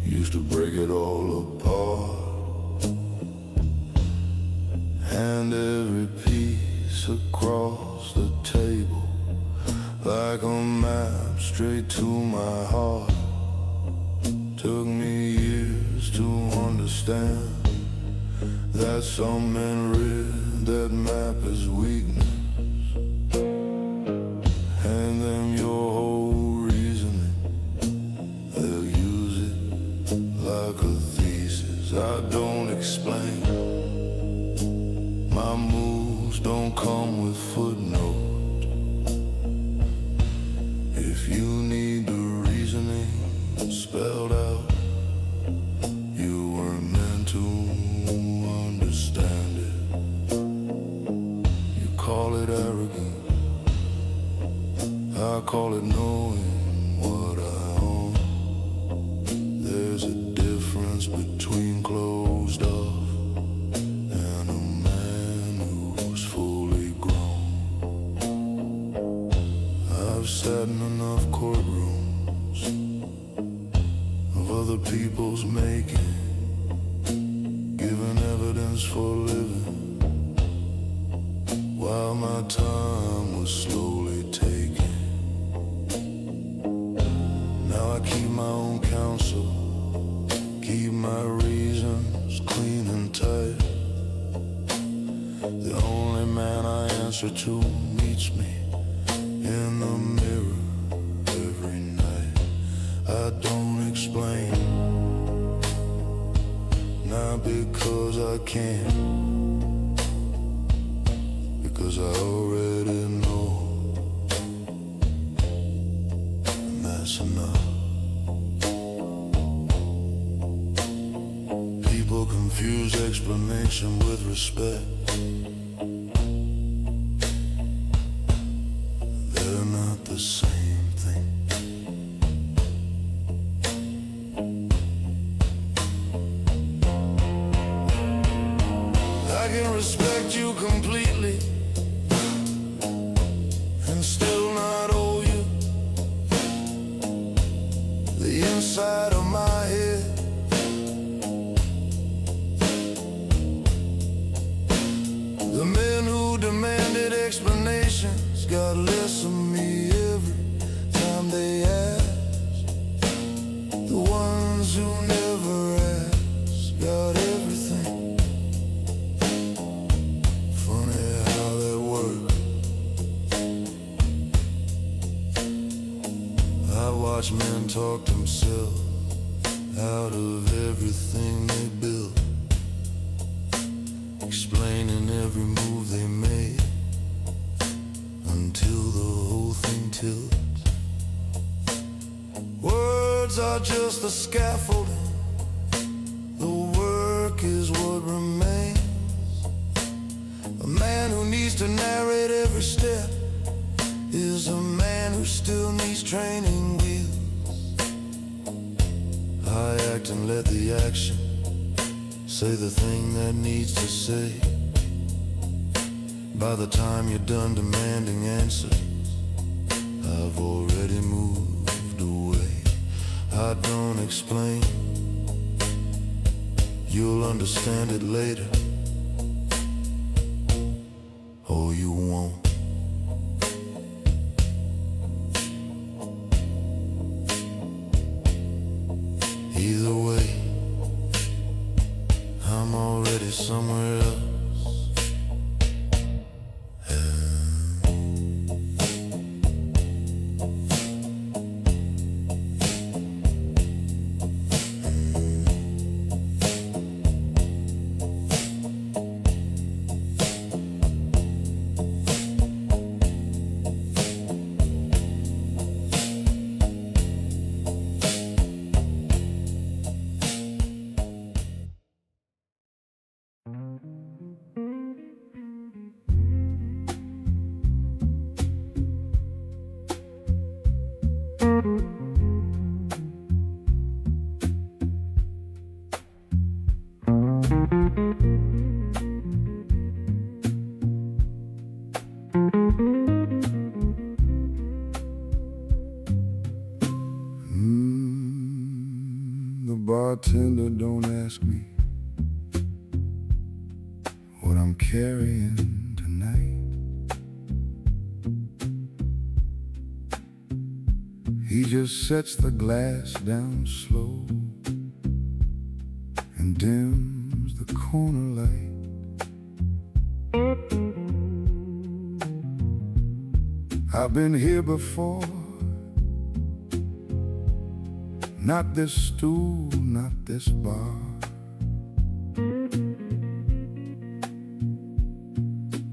used to break it all apart, hand every piece across the table like a map straight to my heart. Took me years to understand that some men read that map as weakness. Hand them your whole reasoning, they'll use it like a thesis. I don't explain, my moves don't come with footnotes. If you need the reasoning spelled out, you weren't meant to understand it. You call it arrogant, I call it knowing what I own. There's a difference between closed off and a man who's fully grown. I've sat in enough courtrooms of other people's making, giving evidence for living, while my time was slowly taken. Now I keep my own counsel, keep my reasons clean and tight. The only man I answer to meets me in the mirror every night. I don't explain, not because I can't, because I already know, and that's enough. People confuse explanation with respect. They're not the same thing. I can respect you completely and still not owe you the inside of my head. The men who demanded explanations got less of me every time they asked. The ones who never asked got everything. Funny how that works. I watch men talk themselves out of everything they built, explaining every move they made until the whole thing tilts. Words are just the scaffolding, the work is what remains. A man who needs to narrate every step is a man who still needs training wheels. I act and let the action say the thing that needs to say. By the time you're done demanding answers, I've already moved away. I don't explain, you'll understand it later, or you won't. Either way, I'm already somewhere else. bartender, don't ask me what I'm carrying tonight. He just sets the glass down slow and dims the corner light. I've been here before. Not this stool, not this bar,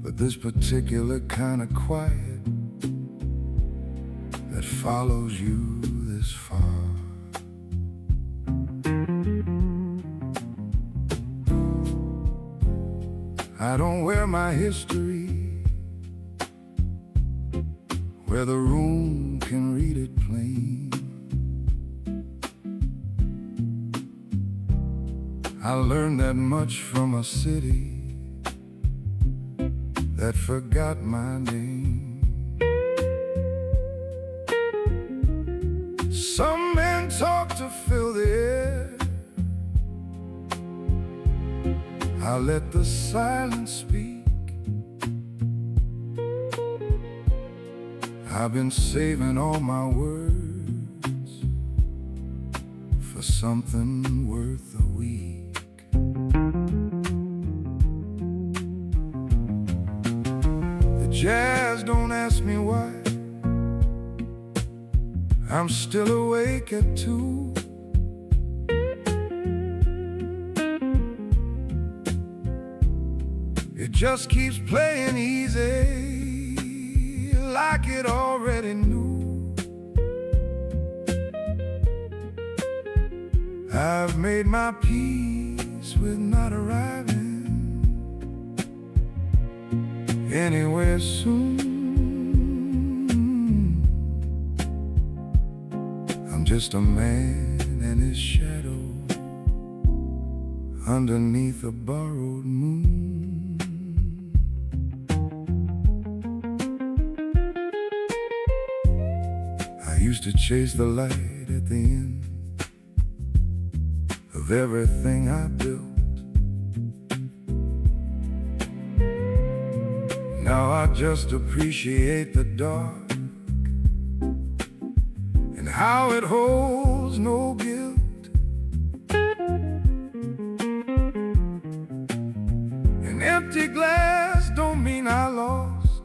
but this particular kind of quiet that follows you this far. I don't wear my history where the room can read it plain. I learned that much from a city that forgot my name. Some men talk to fill the air. I let the silence speak. I've been saving all my words for something worth a week. The jazz don't ask me why I'm still awake at 2. It just keeps playing easy, like it already knew. I've made my peace with not arriving anywhere soon. I'm just a man and his shadow underneath a borrowed moon. I used to chase the light at the end of everything I built. Now I just appreciate the dark and how it holds no guilt. An empty glass don't mean I lost.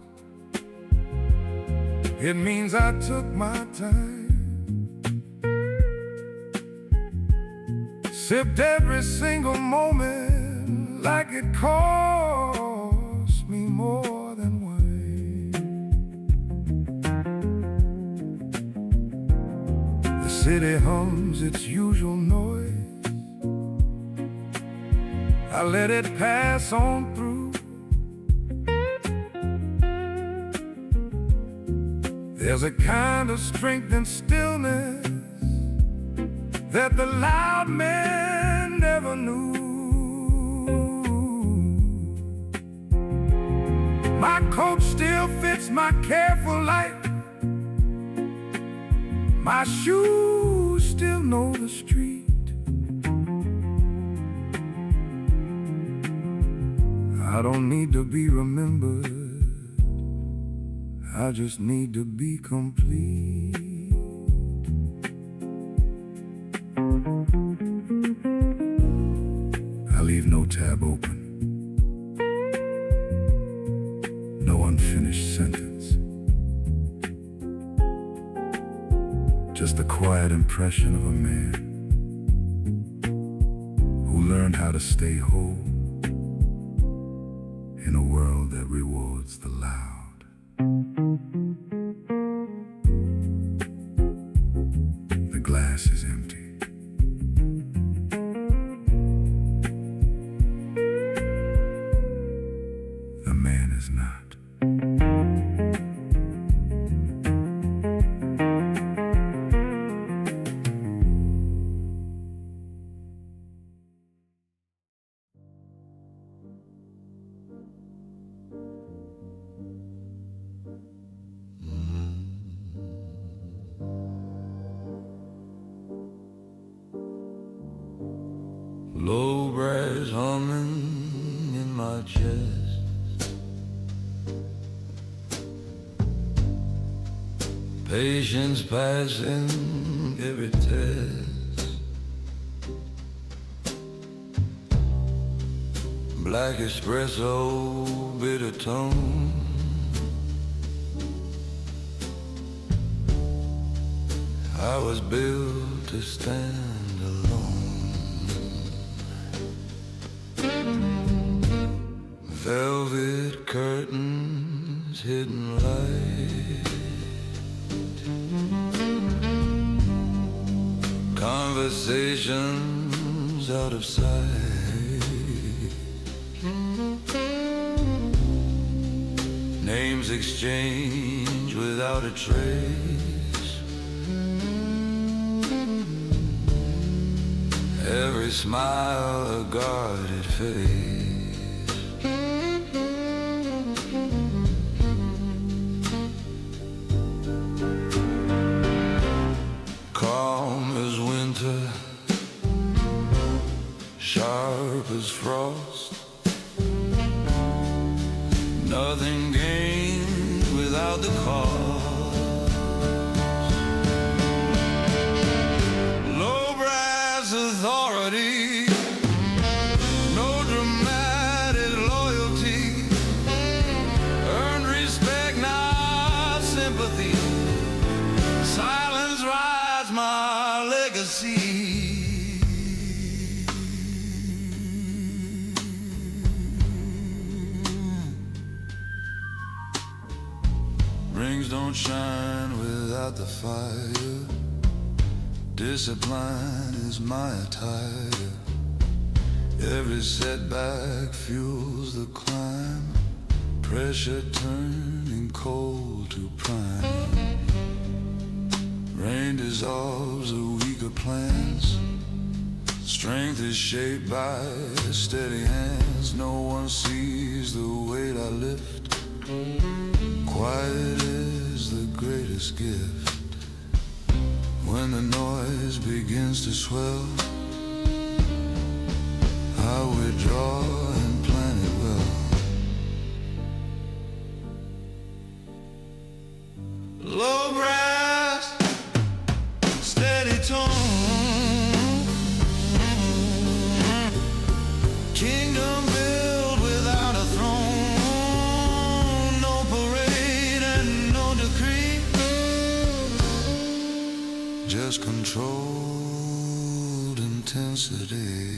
It means I took my time, sipped every single moment like it cost me more than wine. The city hums its usual noise. I let it pass on through. There's a kind of strength and stillness that the loud man never knew. My coat still fits my careful life. My shoes still know the street. I don't need to be remembered, I just need to be complete. I leave no tab open, no unfinished sentence, just the quiet impression of a man who learned how to stay whole in a world that rewards the loud. The glass is empty. The man is not. humming in my chest. Patience passing every test. Black espresso, bitter tone. I was built to stand alone. Velvet curtains, hidden light. Conversations out of sight. Names exchanged without a trace. Every smile a guarded face. Calm as winter, sharp as frost. Nothing gained without the cost. Low brass authority, no dramatic loyalty. Earned respect, not sympathy. Silence rides my legacy. Rings don't shine without the fire. Discipline is my attire. Every setback fuels the climb. Pressure turning cold to prime. Rain dissolves the weaker plants. Strength is shaped by steady hands. No one sees the weight I lift. Quiet is the greatest gift. When the noise begins to swell, I withdraw and plan it well. Low brass, steady tone. Kingdom built without a throne. No parade and no decree. Just controlled intensity.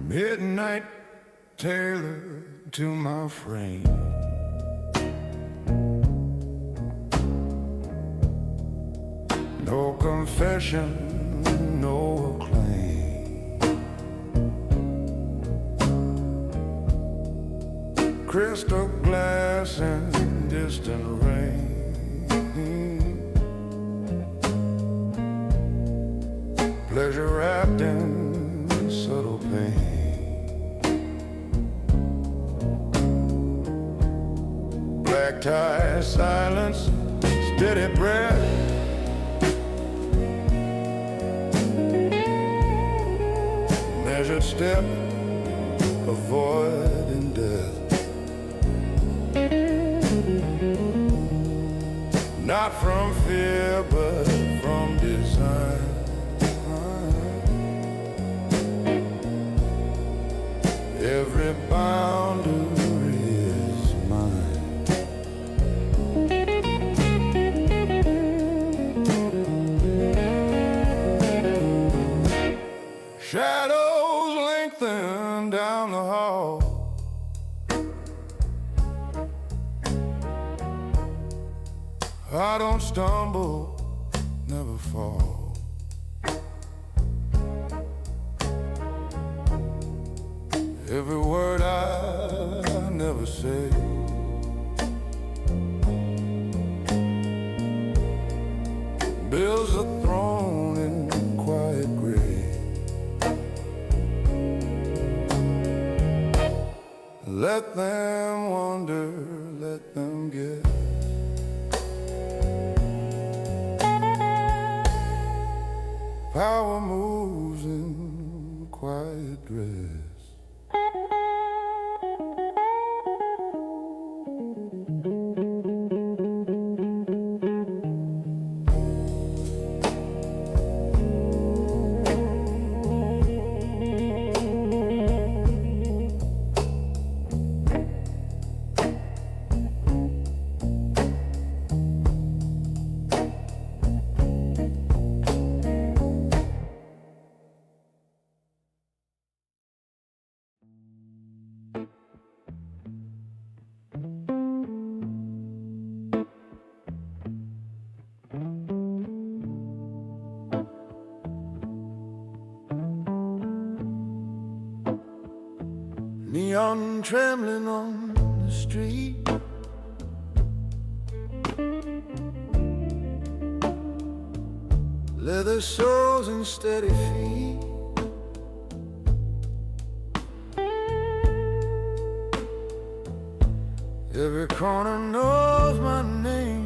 Midnight tailor to my frame. No confession, no claim. Crystal glass and distant rain. Pleasure wrapped in subtle pain. Black tie, silence, steady breath. Measured step, avoiding death. Not from fear, but from design. Every boundary is mine. Shadows lengthen down the hall. I I don't stumble, never fall. Every word I never say, builds a throne in quiet gray. Let them wonder, let them guess. Power moves in quiet dress. Neon trembling on the street, leather soles and steady feet. Every corner knows my name,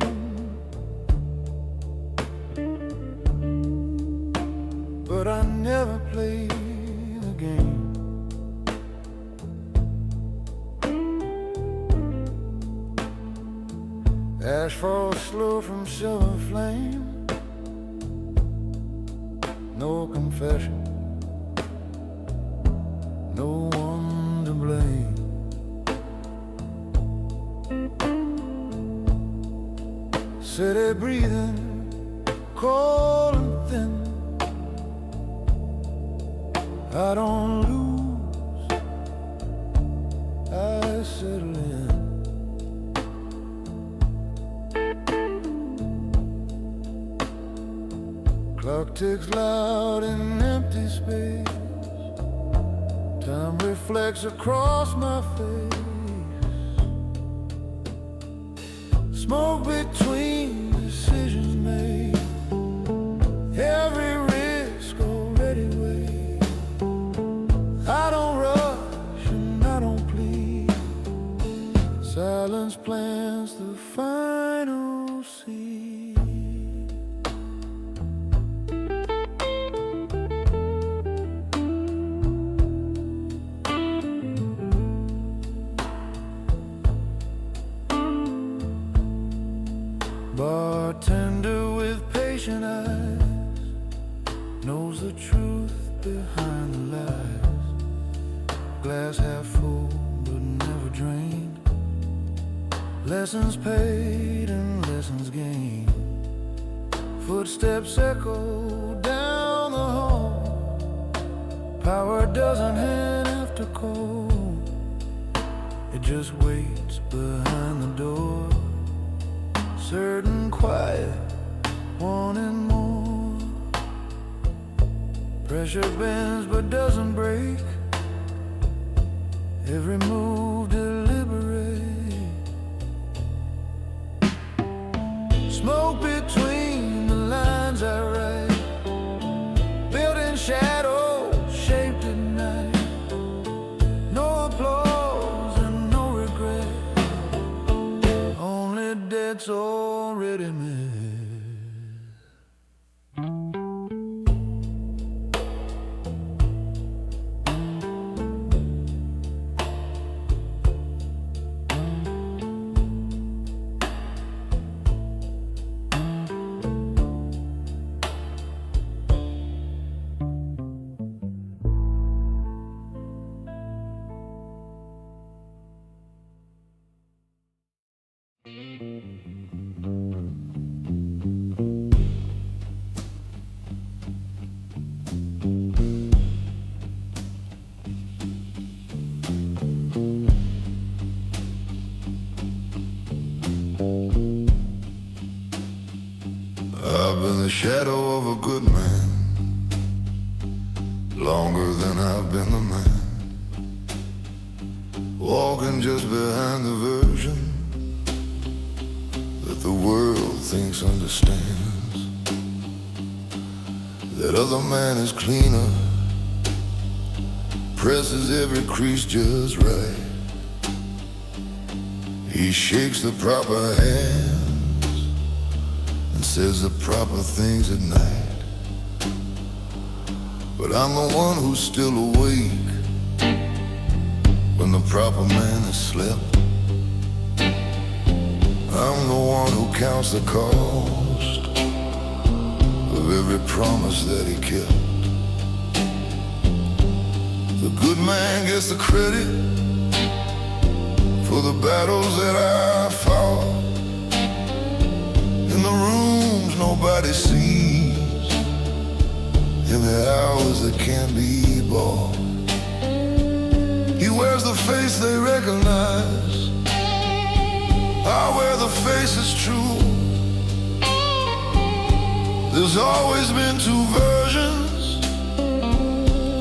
but I never play the game. Ash falls slow from silver flame. No confession, no one to blame. City breathing, cold and thin. I don't lose, I settle in. Clock ticks loud in empty space. Time reflects across my face. Smoke between decisions made. Every risk already weighed. I don't rush and I don't plead. Silence plants the final seed. Bartender with patient eyes knows the truth behind the lies. Glass half full but never drained. Lessons paid and lessons gained. Footsteps echo down the hall. Power doesn't hand after call. It just waits behind the door. Certain quiet, wanting more. Pressure bends but doesn't break. Every move deliberate. Smoke between the lines I write. Building shadows shaped at night. No applause and no regret. Only debts already met. shadow of a good man, longer than I've been the man, walking just behind the version that the world thinks understands. That other man is cleaner, presses every crease just right. He shakes the proper hands and says the proper things at night. But I'm the one who's still awake when the proper man has slept. I'm the one who counts the cost of every promise that he kept. The good man gets the credit for the battles that I fought, in the rooms nobody sees, in the hours that can't be bought. He wears the face they recognize, I wear the face that's true. There's always been two versions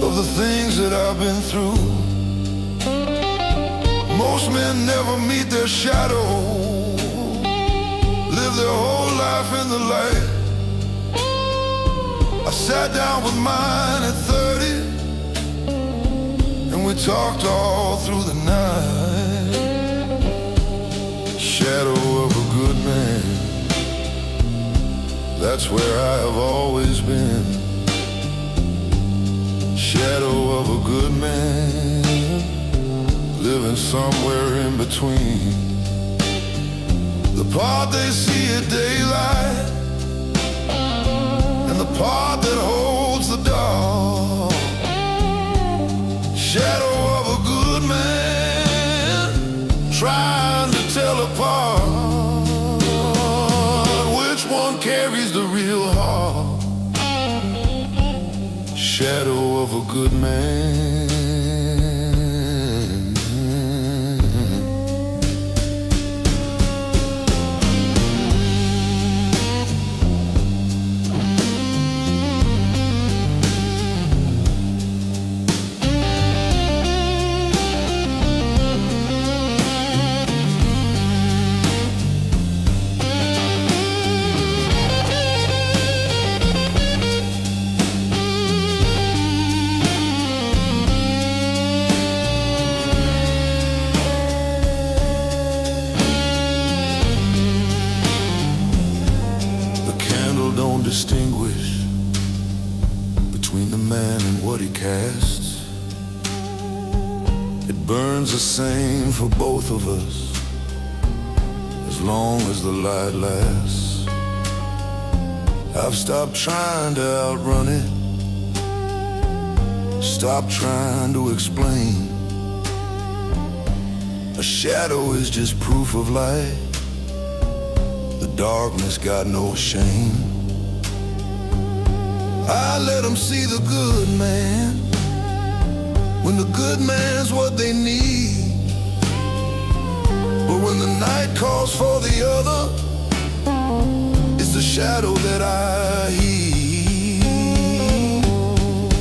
of the things that I've been through. Most men never meet their shadow, live their whole life in the light. I sat down with mine at 30, and we talked all through the night. Shadow of a good man, that's where I have always been. Shadow of a good man, living somewhere in between. The part they see at daylight and the part that holds the dark. Shadow of a good man, trying to tell apart which one carries the real heart. Shadow of a good man. Don't distinguish between the man and what he casts. It burns the same for both of us as long as the light lasts. I've stopped trying to outrun it, stopped trying to explain. A shadow is just proof of light. The darkness got no shame. I let them see the good man when the good man's what they need. But when the night calls for the other, it's the shadow that I heed.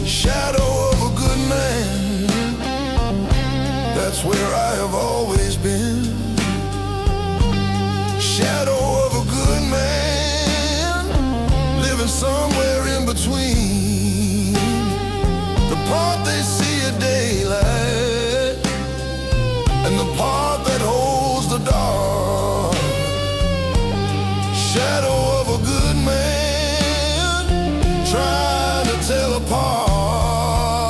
Shadow of a good man, that's where I have always been. Shadow of a good man, living somewhere in between. The part they see at daylight and the part that holds the dark. Shadow of a good man, trying to tell apart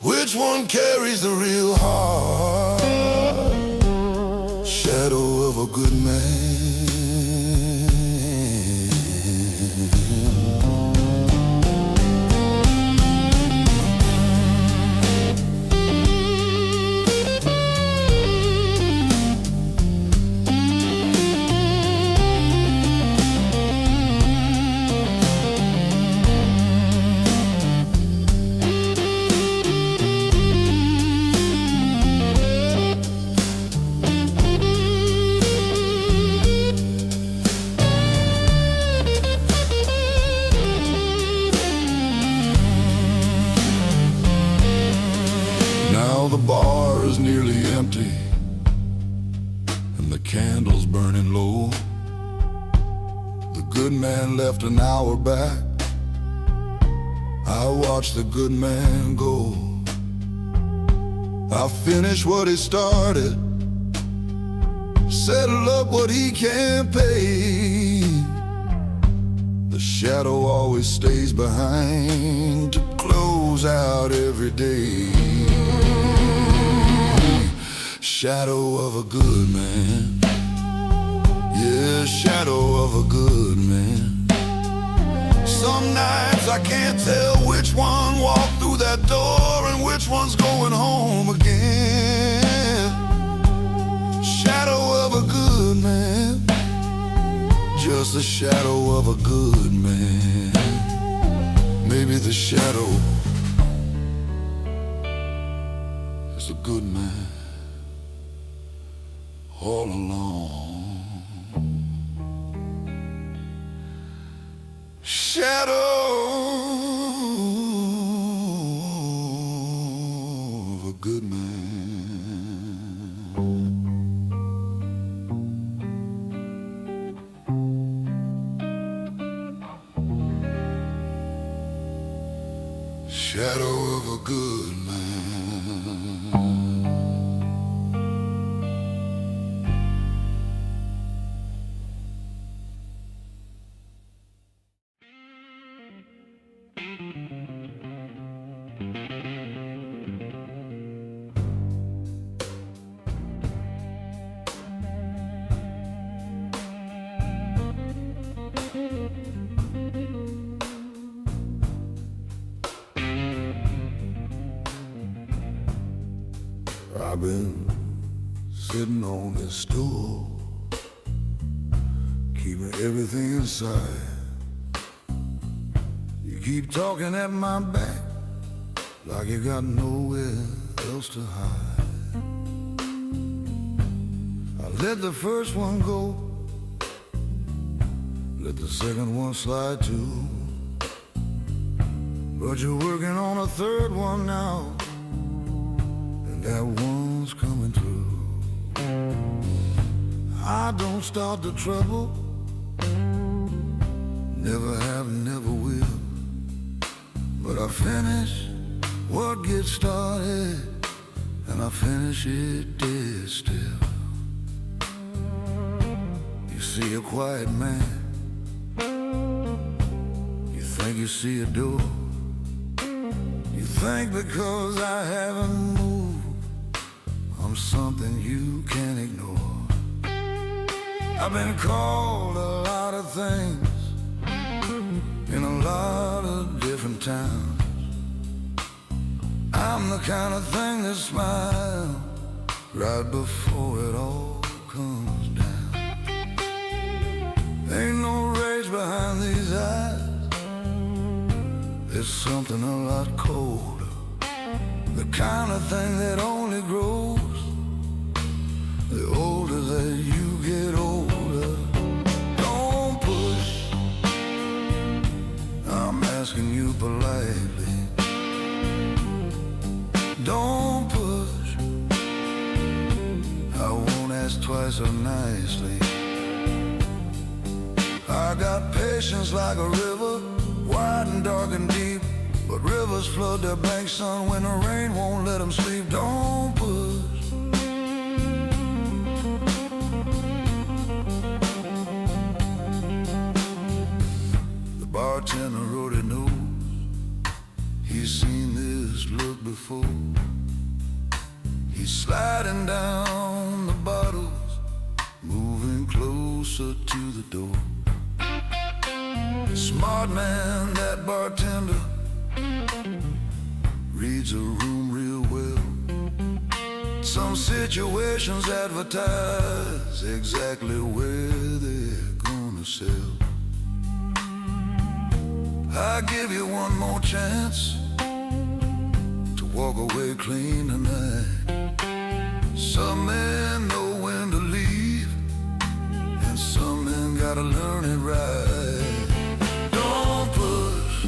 which one carries the real heart. Shadow of a good man. good man left an hour back. I watched the good man go. I finished what he started, settle up what he can't pay. The shadow always stays behind to close out every day. Shadow of a good man, yeah, shadow of a good man. Some nights I can't tell which one walked through that door and which one's going home again. Shadow of a good man, just the shadow of a good man. Maybe the shadow is a good man all along. Shadow of a good man. Shadow of a good man. I've been sitting on this stool, keeping everything inside. You keep talking at my back like you got nowhere else to hide. I let the first one go, let the second one slide too, but you're working on a third one now, and that one's coming through. I don't start the trouble, never have, never will, but I finish what gets started, and I finish it dead still. You see a quiet man, you think you see a door, you think because I haven't moved, I'm something you can't ignore. I've been called a lot of things in a lot of different towns. I'm the kind of thing that smiles right before it all comes down. Ain't no rage behind these eyes, there's something a lot colder, the kind of thing that only grows the older that you get older. Don't push, I'm asking you politely. Don't push, I won't ask twice or nicely. I got patience like a river, wide and dark and deep, but rivers flood their banks, son, when the rain won't let them sleep. Don't push. The bartender already knows, he's seen this look before. He's sliding down the bottles, moving closer to the door. Smart man, that bartender, reads a room real well. Some situations advertise exactly where they're gonna sell. I give you one more chance to walk away clean tonight. Some men know when to leave, and some men gotta learn it right. Don't push,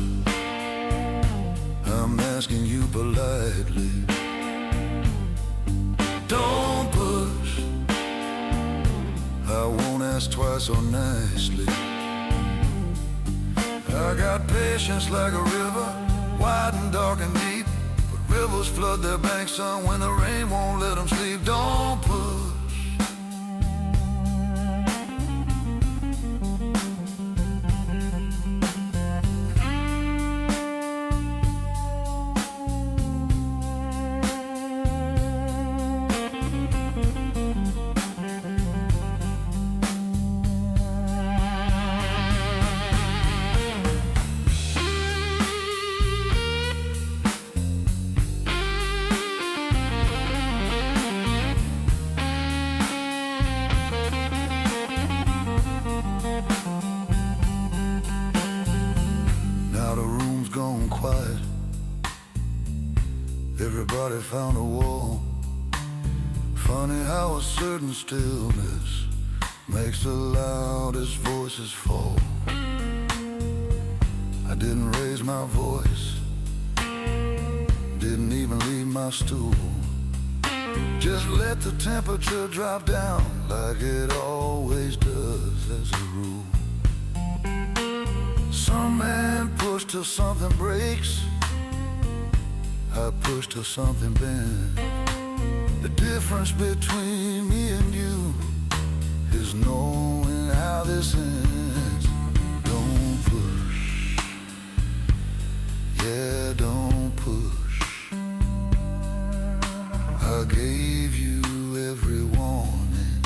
I'm asking you politely. Don't push, I won't ask twice or nicely. I got patience like a river, wide and dark and deep. But rivers flood their banks, son, when the rain won't let them sleep. Don't push. Now the room's gone quiet. Everybody found a wall. Funny how a certain stillness makes the loudest voices fall. I didn't raise my voice, didn't even leave my stool. Just let the temperature drop down like it always does as a rule. Some man push till something breaks, I push till something bends. The difference between me and you is knowing how this ends. Don't push, yeah, don't push. I gave you every warning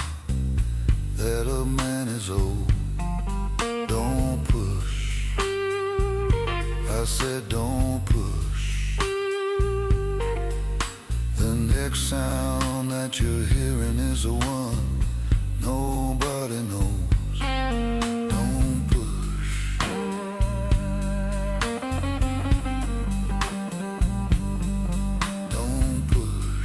that a man is old. Don't push, I said don't push. The next sound that you're hearing is the one nobody knows. Don't push. Don't push.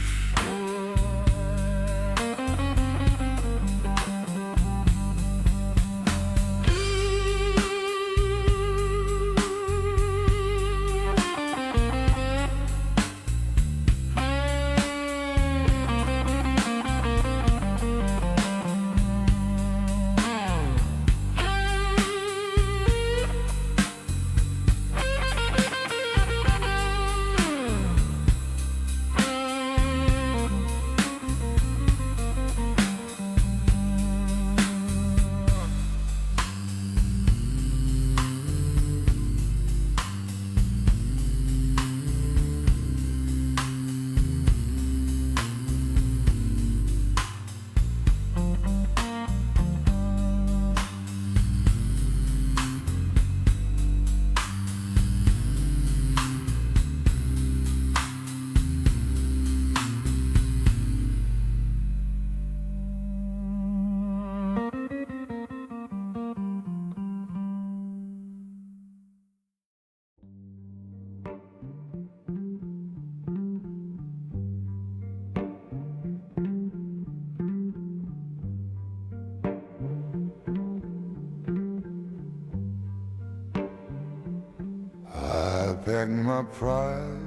I packed my pride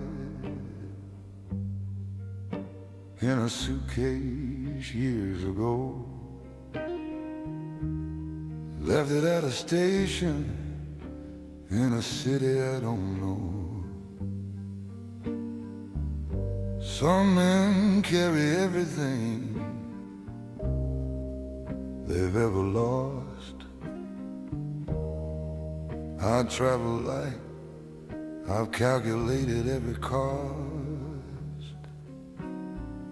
in a suitcase years ago. Left it at a station in a city I don't know. Some men carry everything they've ever lost. I travel like I've calculated every cost.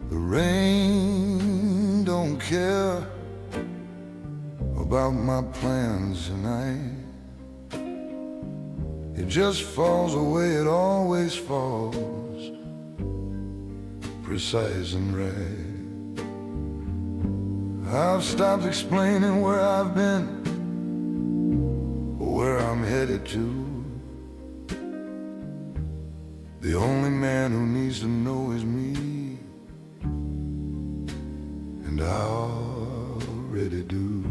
The rain don't care about my plans tonight. It just falls away, it always falls, precise and right. I've stopped explaining where I've been, where I'm headed to. The only man who needs to know is me, and I already do.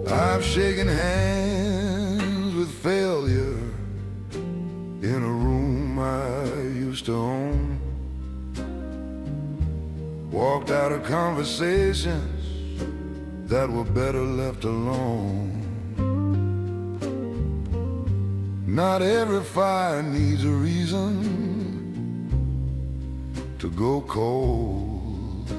I've shaken hands with failure in a room I used to own. Walked walked out of conversations that were better left alone. Not every fire needs a reason to go cold.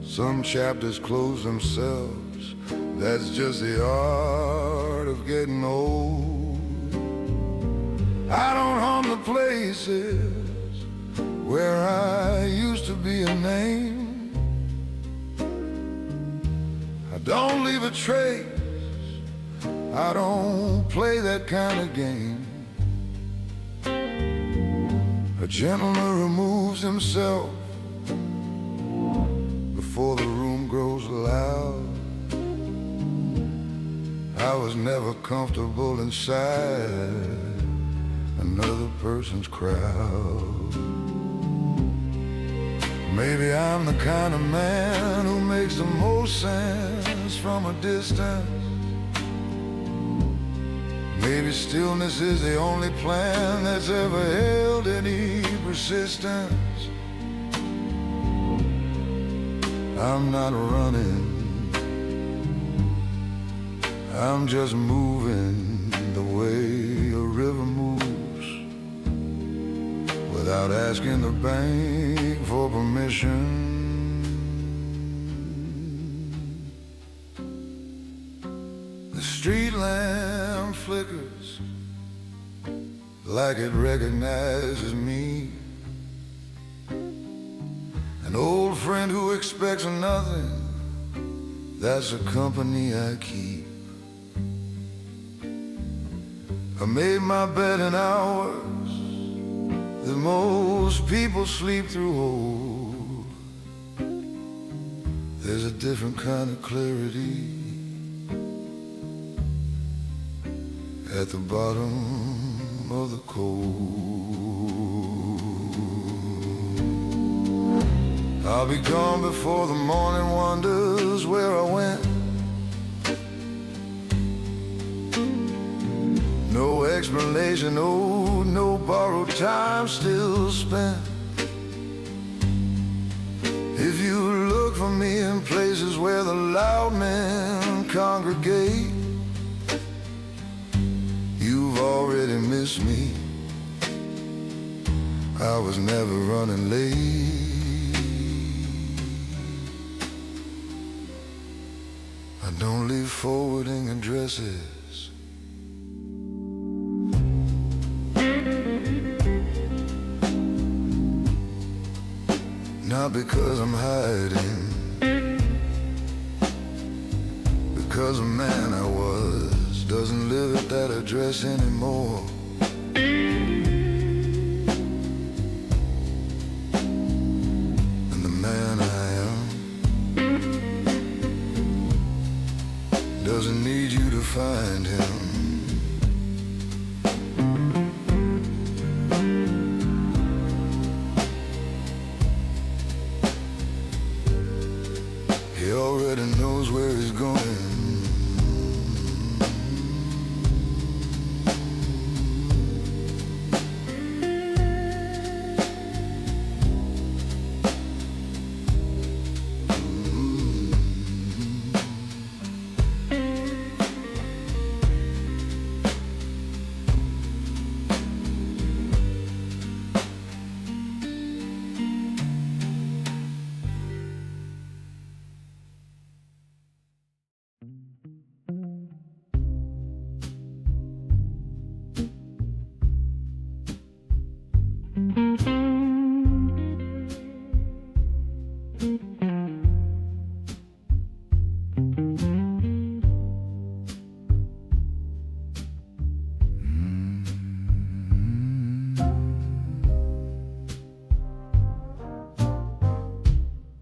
Some chapters close themselves, that's just the art of getting old. I don't haunt the places where I used to be a name. I don't leave a trace, I don't play that kind of game. A gentleman removes himself before the room grows loud. I was never comfortable inside another person's crowd. Maybe I'm the kind of man who makes the most sense from a distance. Maybe stillness is the only plan that's ever held any persistence. I'm not running, I'm just moving the way a river moves, without asking the bank for permission. The street lamp flickers like it recognizes me, an old friend who expects nothing, that's the company I keep. I made my bed in hours that most people sleep through. Oh, there's a different kind of clarity at the bottom of the cold. I'll be gone before the morning wonders where I went. No explanation, no borrowed time still spent. If you look for me in places where the loud men congregate, you've already missed me. I was never running late. I don't leave forwarding addresses. Not because I'm hiding, because the man I was doesn't live at that address anymore. And the man I am doesn't need you to find him. He already knows where he's going.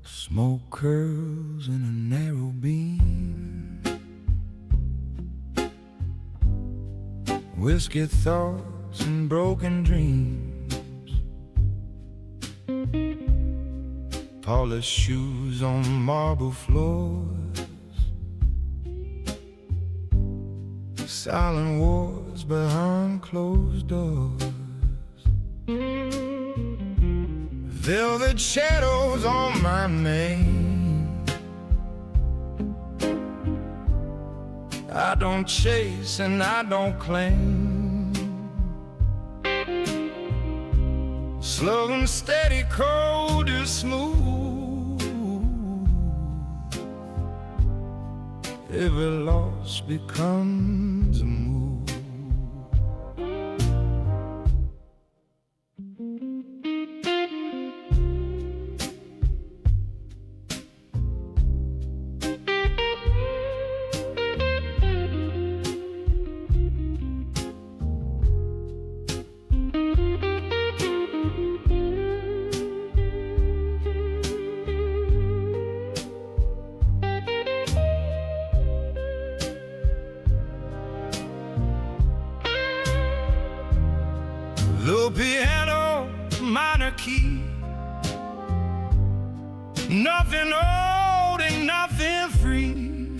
Smoke curls in a narrow beam, whiskey thoughts and broken dreams, polished shoes on marble floors, silent wars behind closed doors, velvet shadows on my mane. I don't chase and I don't claim. Slow and steady, cold and smooth. Every loss becomes a move. Low piano, minor key. Nothing old and nothing free.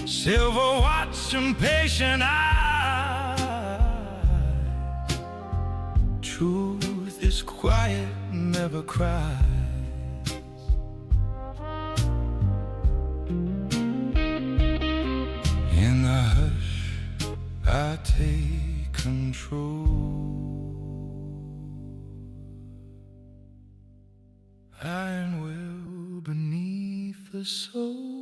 Silver watch and patient eyes. Truth is quiet, never cries. In the hush I take control. Iron will beneath the soul.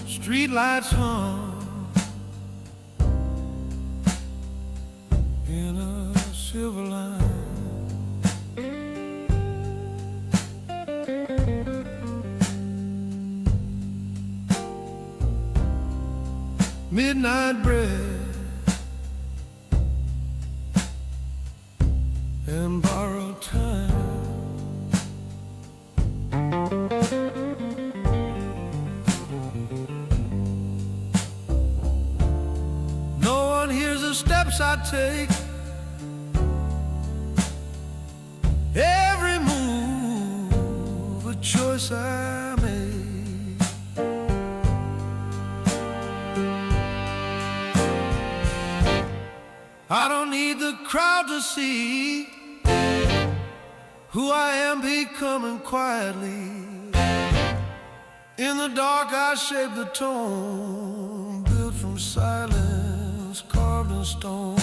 Street lights hung in a silver line. Midnight bread and borrowed time. Here's the steps I take, every move a choice I make. I don't need the crowd to see who I am becoming quietly. In the dark I shape the tone, built from silence, carved in stone.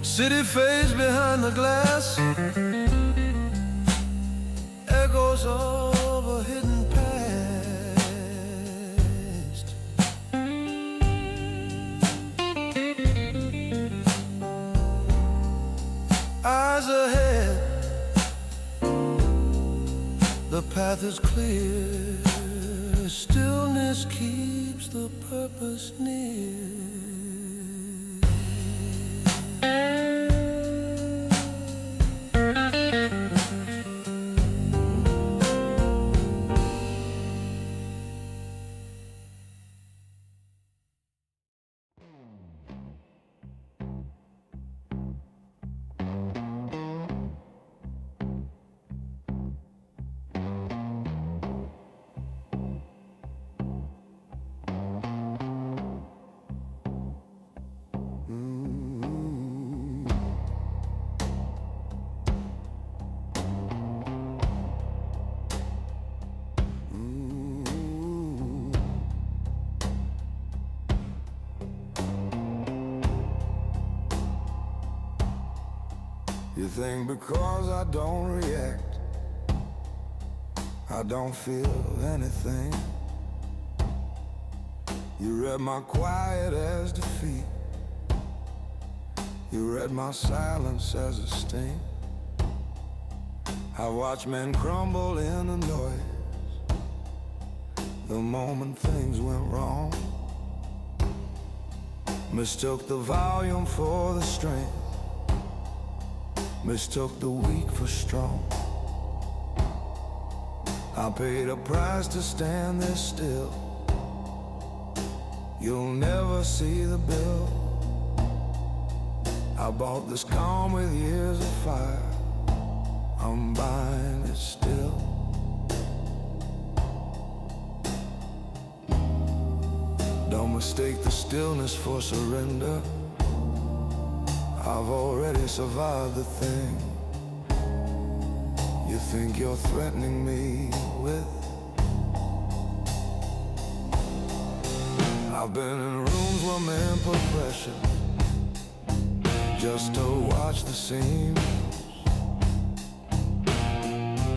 City fades behind the glass, echoes of a hidden past. Eyes ahead, the path is clear. Stillness keeps the purpose near. You think because I don't react, I don't feel anything. You read my quiet as defeat. You read my silence as a sting. I watch men crumble in the noise the moment things went wrong. Mistook the volume for the strength, mistook the weak for strong. I paid a price to stand there still. You'll never see the bill. I bought this calm with years of fire. I'm buying it still. Don't mistake the stillness for surrender. I've already survived the thing you think you're threatening me with. I've been in rooms where men put pressure just to watch the seams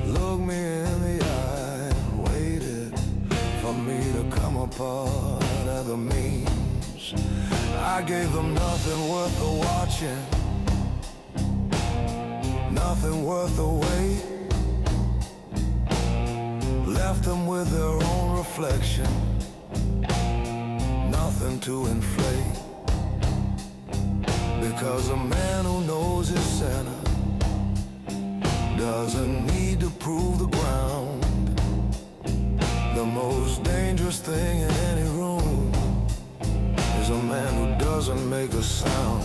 look me in the eye and waited for me to come apart at the means. I gave them nothing worth the watching, nothing worth the wait. Left them with their own reflection, nothing to inflate. Because a man who knows his center doesn't need to prove the ground. The most dangerous thing in any room is a man who doesn't make a sound.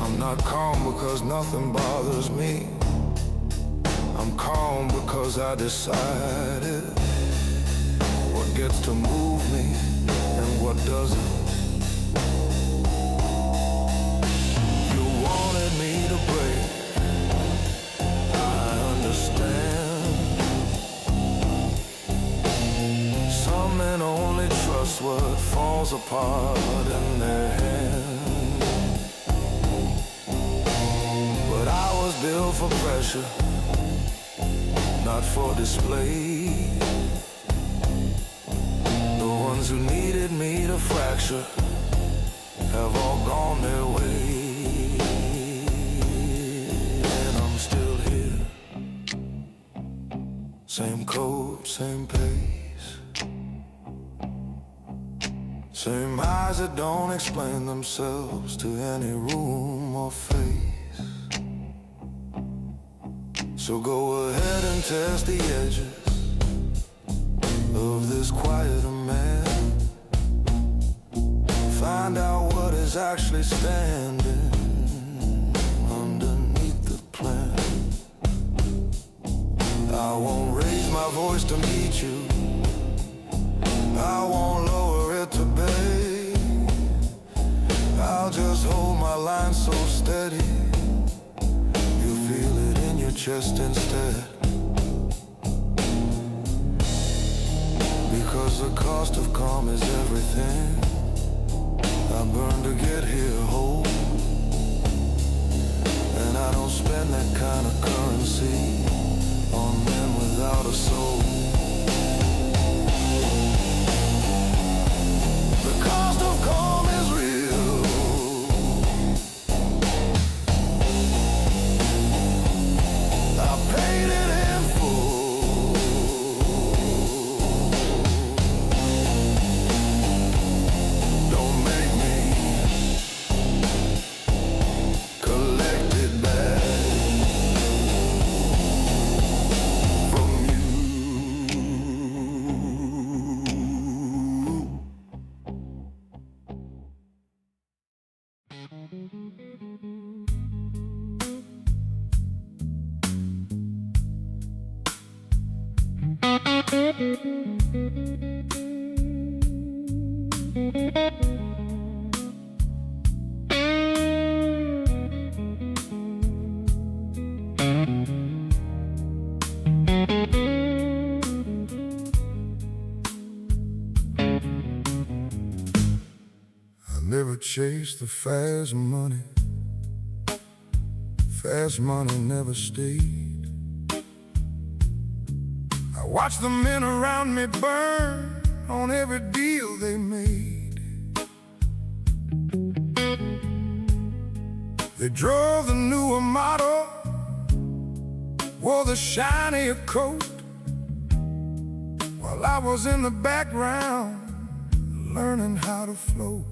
I'm not calm because nothing bothers me. I'm calm because I decided what gets to move me and what doesn't. You wanted me to break, I understand. Some men only trust what falls apart in their hands. But I was built for pressure, not for display. The ones who needed me to fracture have all gone their way. And I'm still here, same code, same pace, same eyes that don't explain themselves to any room or face. So go ahead and test the edges of this quieter man. Find out what is actually standing underneath the plan. I won't raise my voice to meet you, I won't lower it to beg. I'll just hold my line so steady you feel it in your chest instead. Because the cost of calm is everything. I burn to get here whole, and I don't spend that kind of currency on men without a soul. The cost of calm is real. I paid it in full. Don't make me collect it back from you. I never never chased the fast money. Fast money never stayed. I watched the men around me burn on every deal they made. They drove the newer model, wore the shinier coat, while I was in the background learning how to float.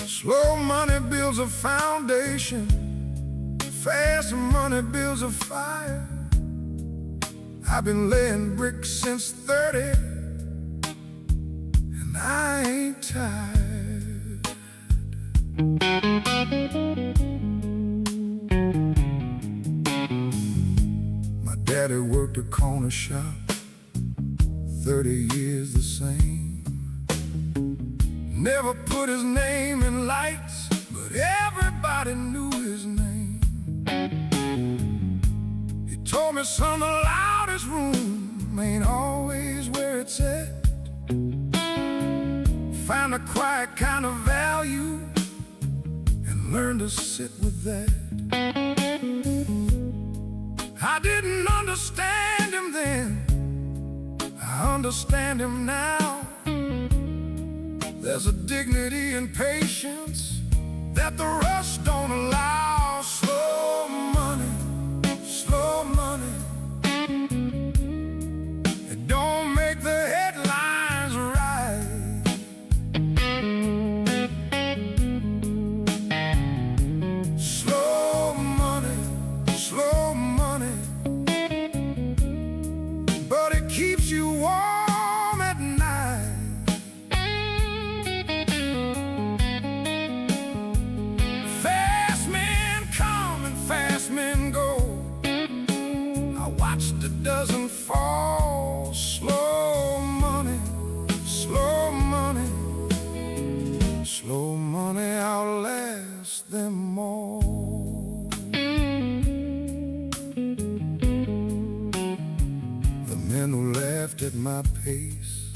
Slow money builds a foundation, fast money builds a fire. I've been laying bricks since 30, and I ain't tired. My daddy worked a corner shop, 30 years the same. Never put his name in lights, but everybody knew his name. He told me, son, the loudest room ain't always where it's at. Find a quiet kind of value and learn to sit with that. I didn't understand him then, I understand him now. There's a dignity and patience that the rush don't allow. Slow money, slow money. It don't make the headlines right. Slow money, slow money. But it keeps you warm at night. Doesn't fall. Slow money, slow money. Slow money outlasts them all. The men who laughed at my pace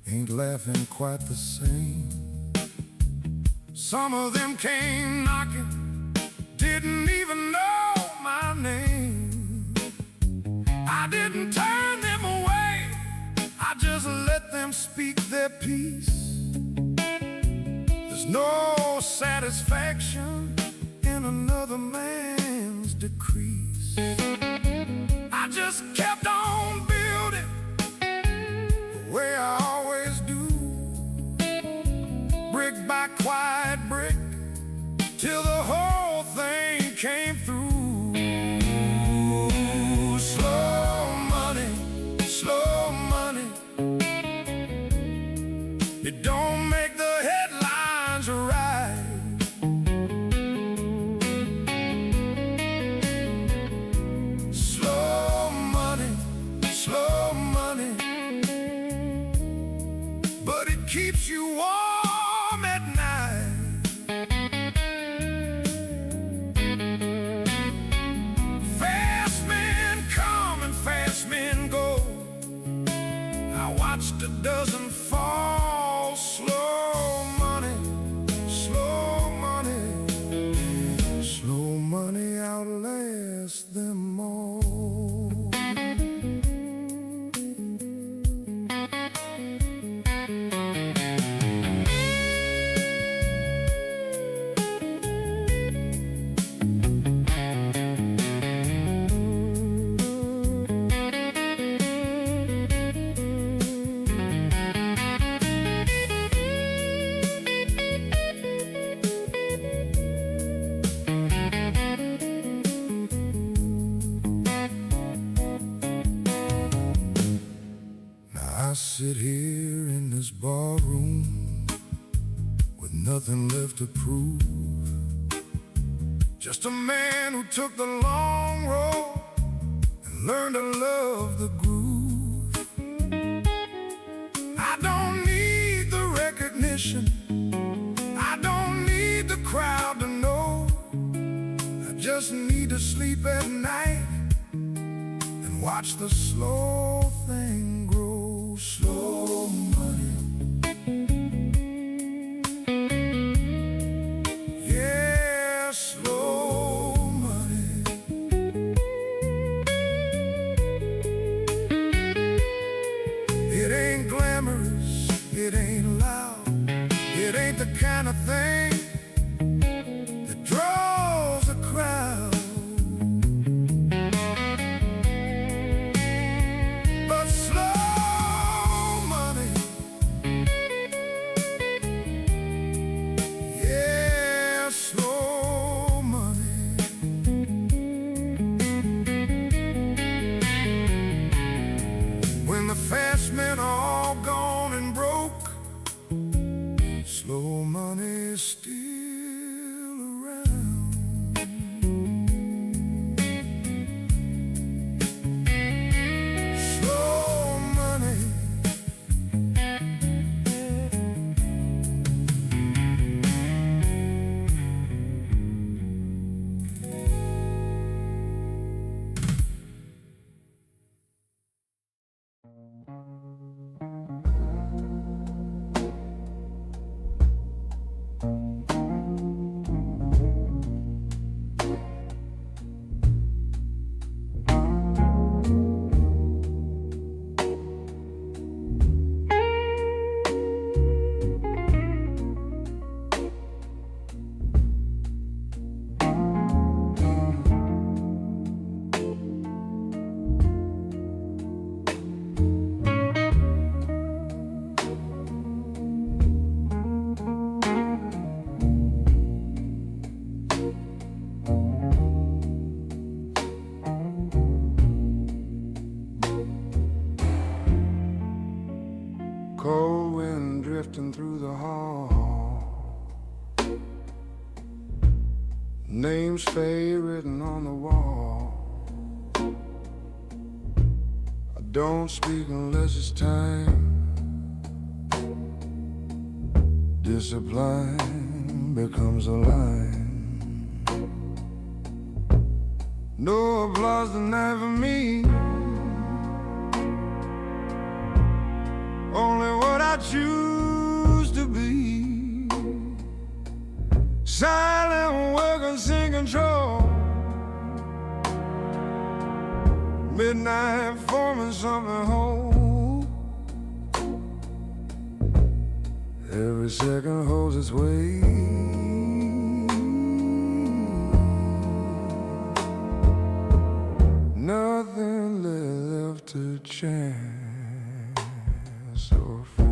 ain't laughing quite the same. Some of them came knocking, didn't even know my name. I didn't turn them away, I just let them speak their piece. There's no satisfaction in another man's decrease. I just kept on building the way I always do, brick by quiet brick, till the whole thing came through. Slow money, slow money. It don't make the headlines right. Slow money, slow money. But it keeps you warm at night. Watched a dozen fall. Slow money, slow money. Slow money outlasts them all. I sit here in this barroom with nothing left to prove. Just a man who took the long road and learned to love the groove. I don't need the recognition, I don't need the crowd to know. I just need to sleep at night and watch the slow thing grow. Slow money, drifting through the hall. Names fade written on the wall. I don't speak unless it's time. Discipline becomes a line. No applause tonight for me. Only what I choose to be. Silent workers in control. Midnight forming something whole. Every second holds its weight. Nothing left to chance or fate.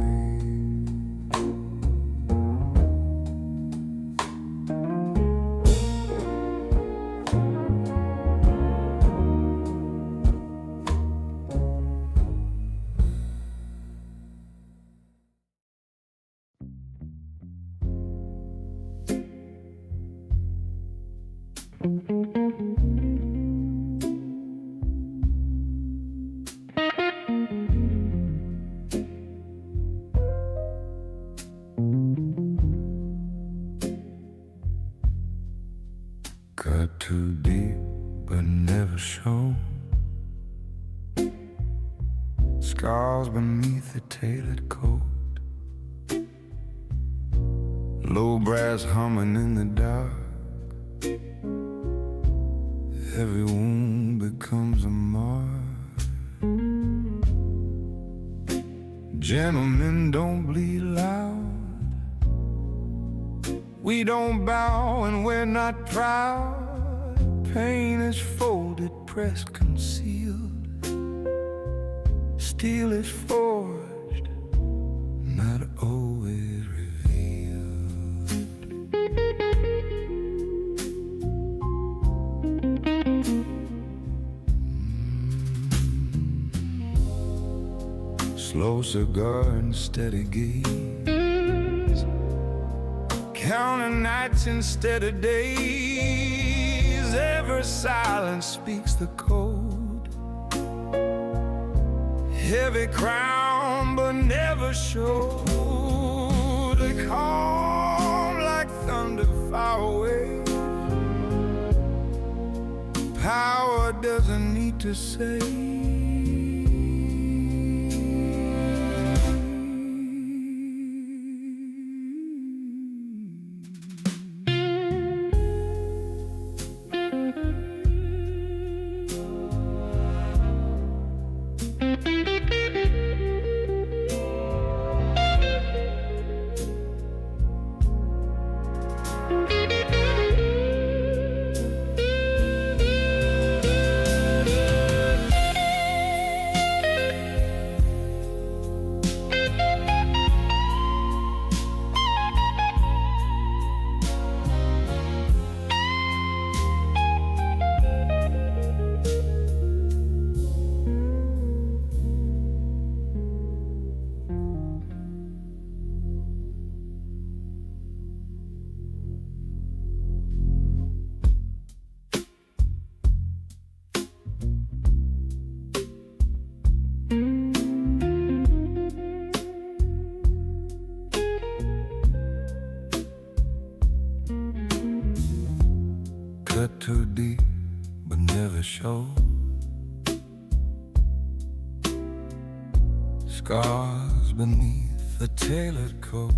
Cut too deep, but never shown. Scars beneath the tailored coat. Low brass humming in the dark. Every wound becomes a mark. Gentlemen don't bleed loud. We don't bow and we're not proud. Pain is folded, pressed, concealed. Steel is forged, not always revealed. Slow cigar and steady gaze, counting nights instead of days. Every silence speaks the code. Heavy crown but never showed. A calm like thunder far away. Power doesn't need to say. Cut too deep, but never show. Scars beneath the tailored coat.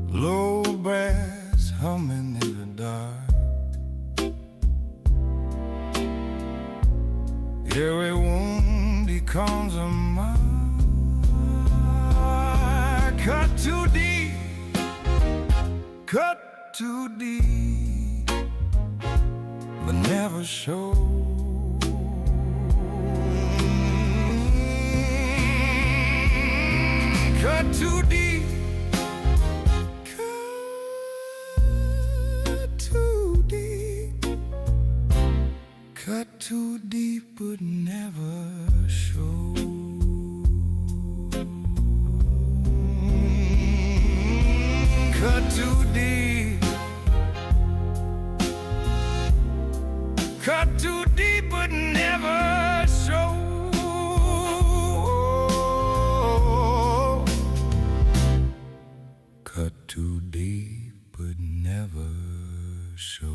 Low brass humming in the dark. Every wound becomes a mark. Cut too deep, cut too deep, but never show. Cut too deep, cut too deep, cut too deep, but never show. cut too deep but never show. Cut too deep but never show.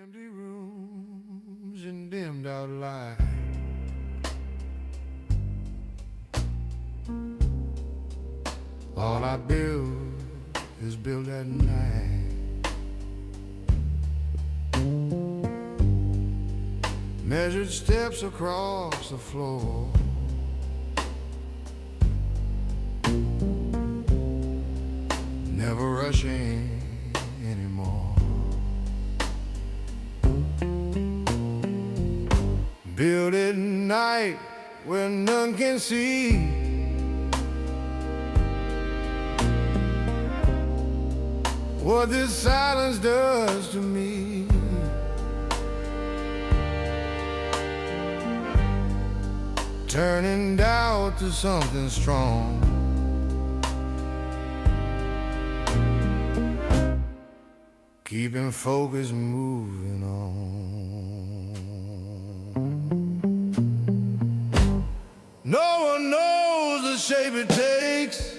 Empty rooms and dimmed out light. All I build is built at night. Measured steps across the floor. Never rushing anymore. Built at night where none can see. What this silence does to me. Turning doubt to something strong. Keeping focus moving on. No one knows the shape it takes.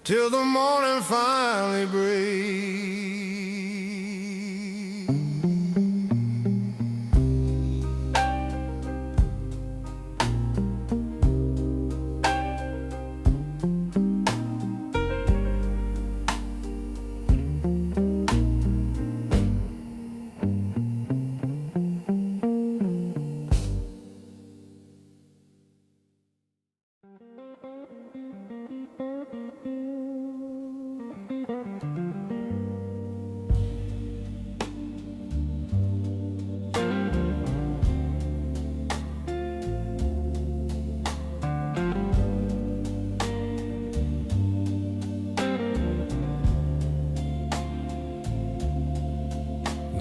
Till the morning finally breaks.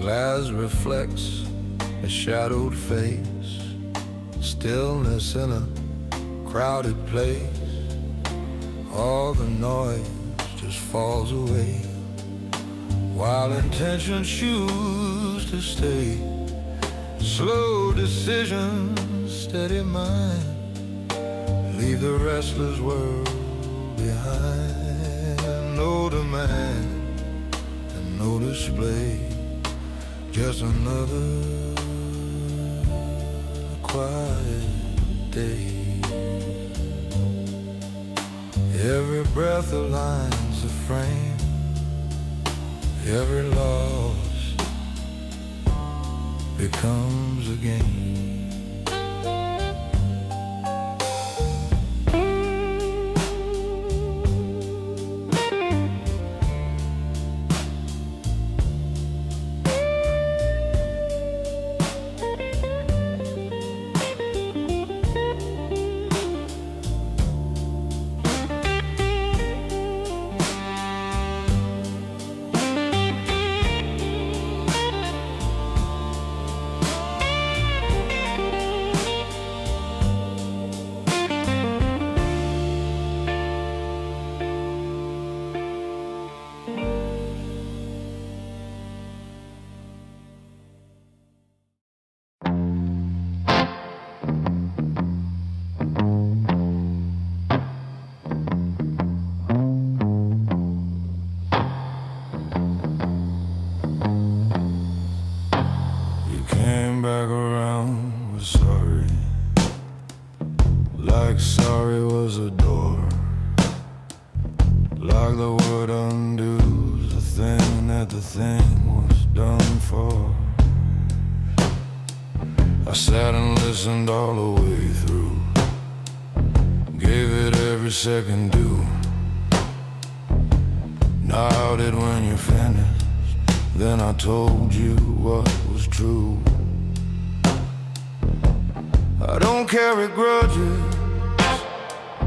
Glass reflects a shadowed face, stillness in a crowded place. All the noise just falls away, while intentions choose to stay. Slow decisions, steady mind, leave the restless world behind. No demand and no display, just another quiet day. Every breath aligns the frame, every loss becomes a gain. Back around was sorry, like sorry was a door, like the word undoes the thing that the thing was done for. I sat and listened all the way through, gave it every second due. Nodded when you finished, then I told you what was true. I don't carry grudges,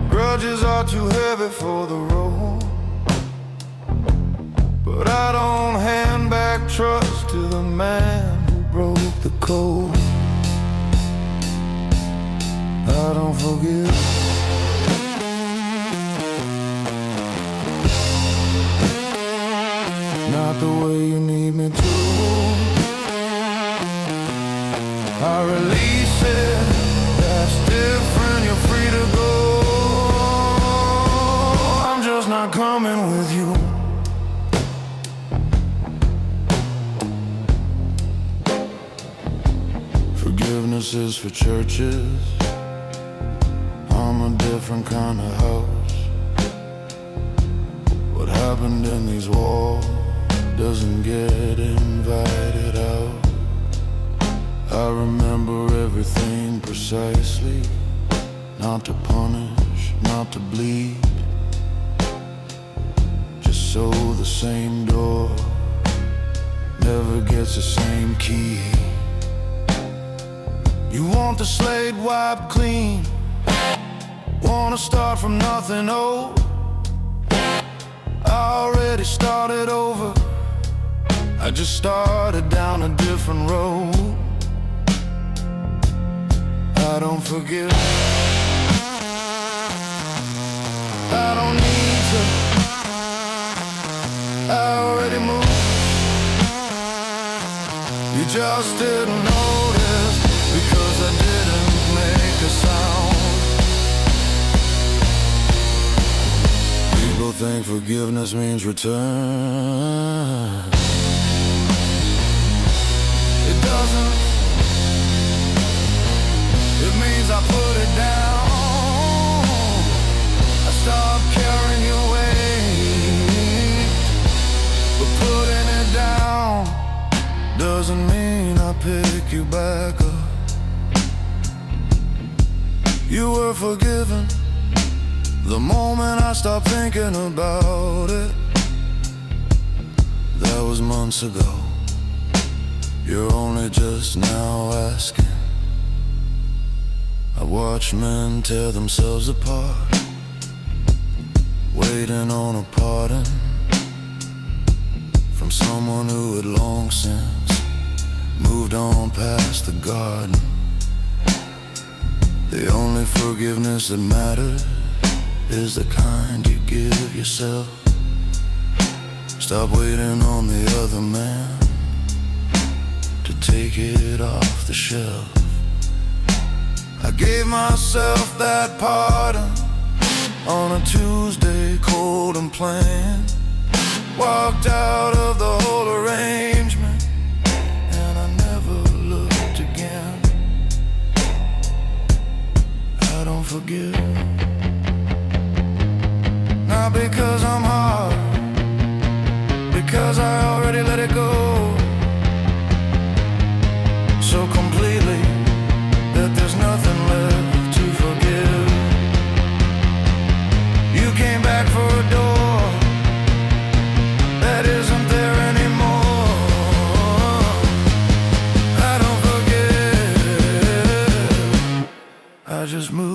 grudges are too heavy for the road. But I don't hand back trust to the man who broke the code. don't forgive. Not the way you need me to. I release it, that's different, you're free to go. I'm just not coming with you. Forgiveness is for churches. I'm a different kind of house. What happened in these walls doesn't get invited out. I remember everything precisely. Not to punish, not to bleed. Just so the same door never gets the same key. You want the slate wiped clean, wanna start from nothing old. I already started over, I just started down a different road. I don't forgive, I don't need to, I already moved. You just didn't notice, because I didn't make a sound. People think forgiveness means return. It doesn't. It means I put it down. I stopped carrying your weight. But putting it down doesn't mean I pick you back up. You were forgiven the moment I stopped thinking about it. That was months ago. You're only just now asking. I watch men tear themselves apart, waiting on a pardon from someone who had long since moved on past the garden. The only forgiveness that matters is the kind you give yourself. Stop waiting on the other man to take it off the shelf. I gave myself that pardon on a Tuesday, cold and plain. Walked out of the whole arrangement, and I never looked again. I don't forgive, not because I'm hard, because I already let it go so completely that there's nothing left to forgive. You came back for a door that isn't there anymore. I don't forgive, I just move.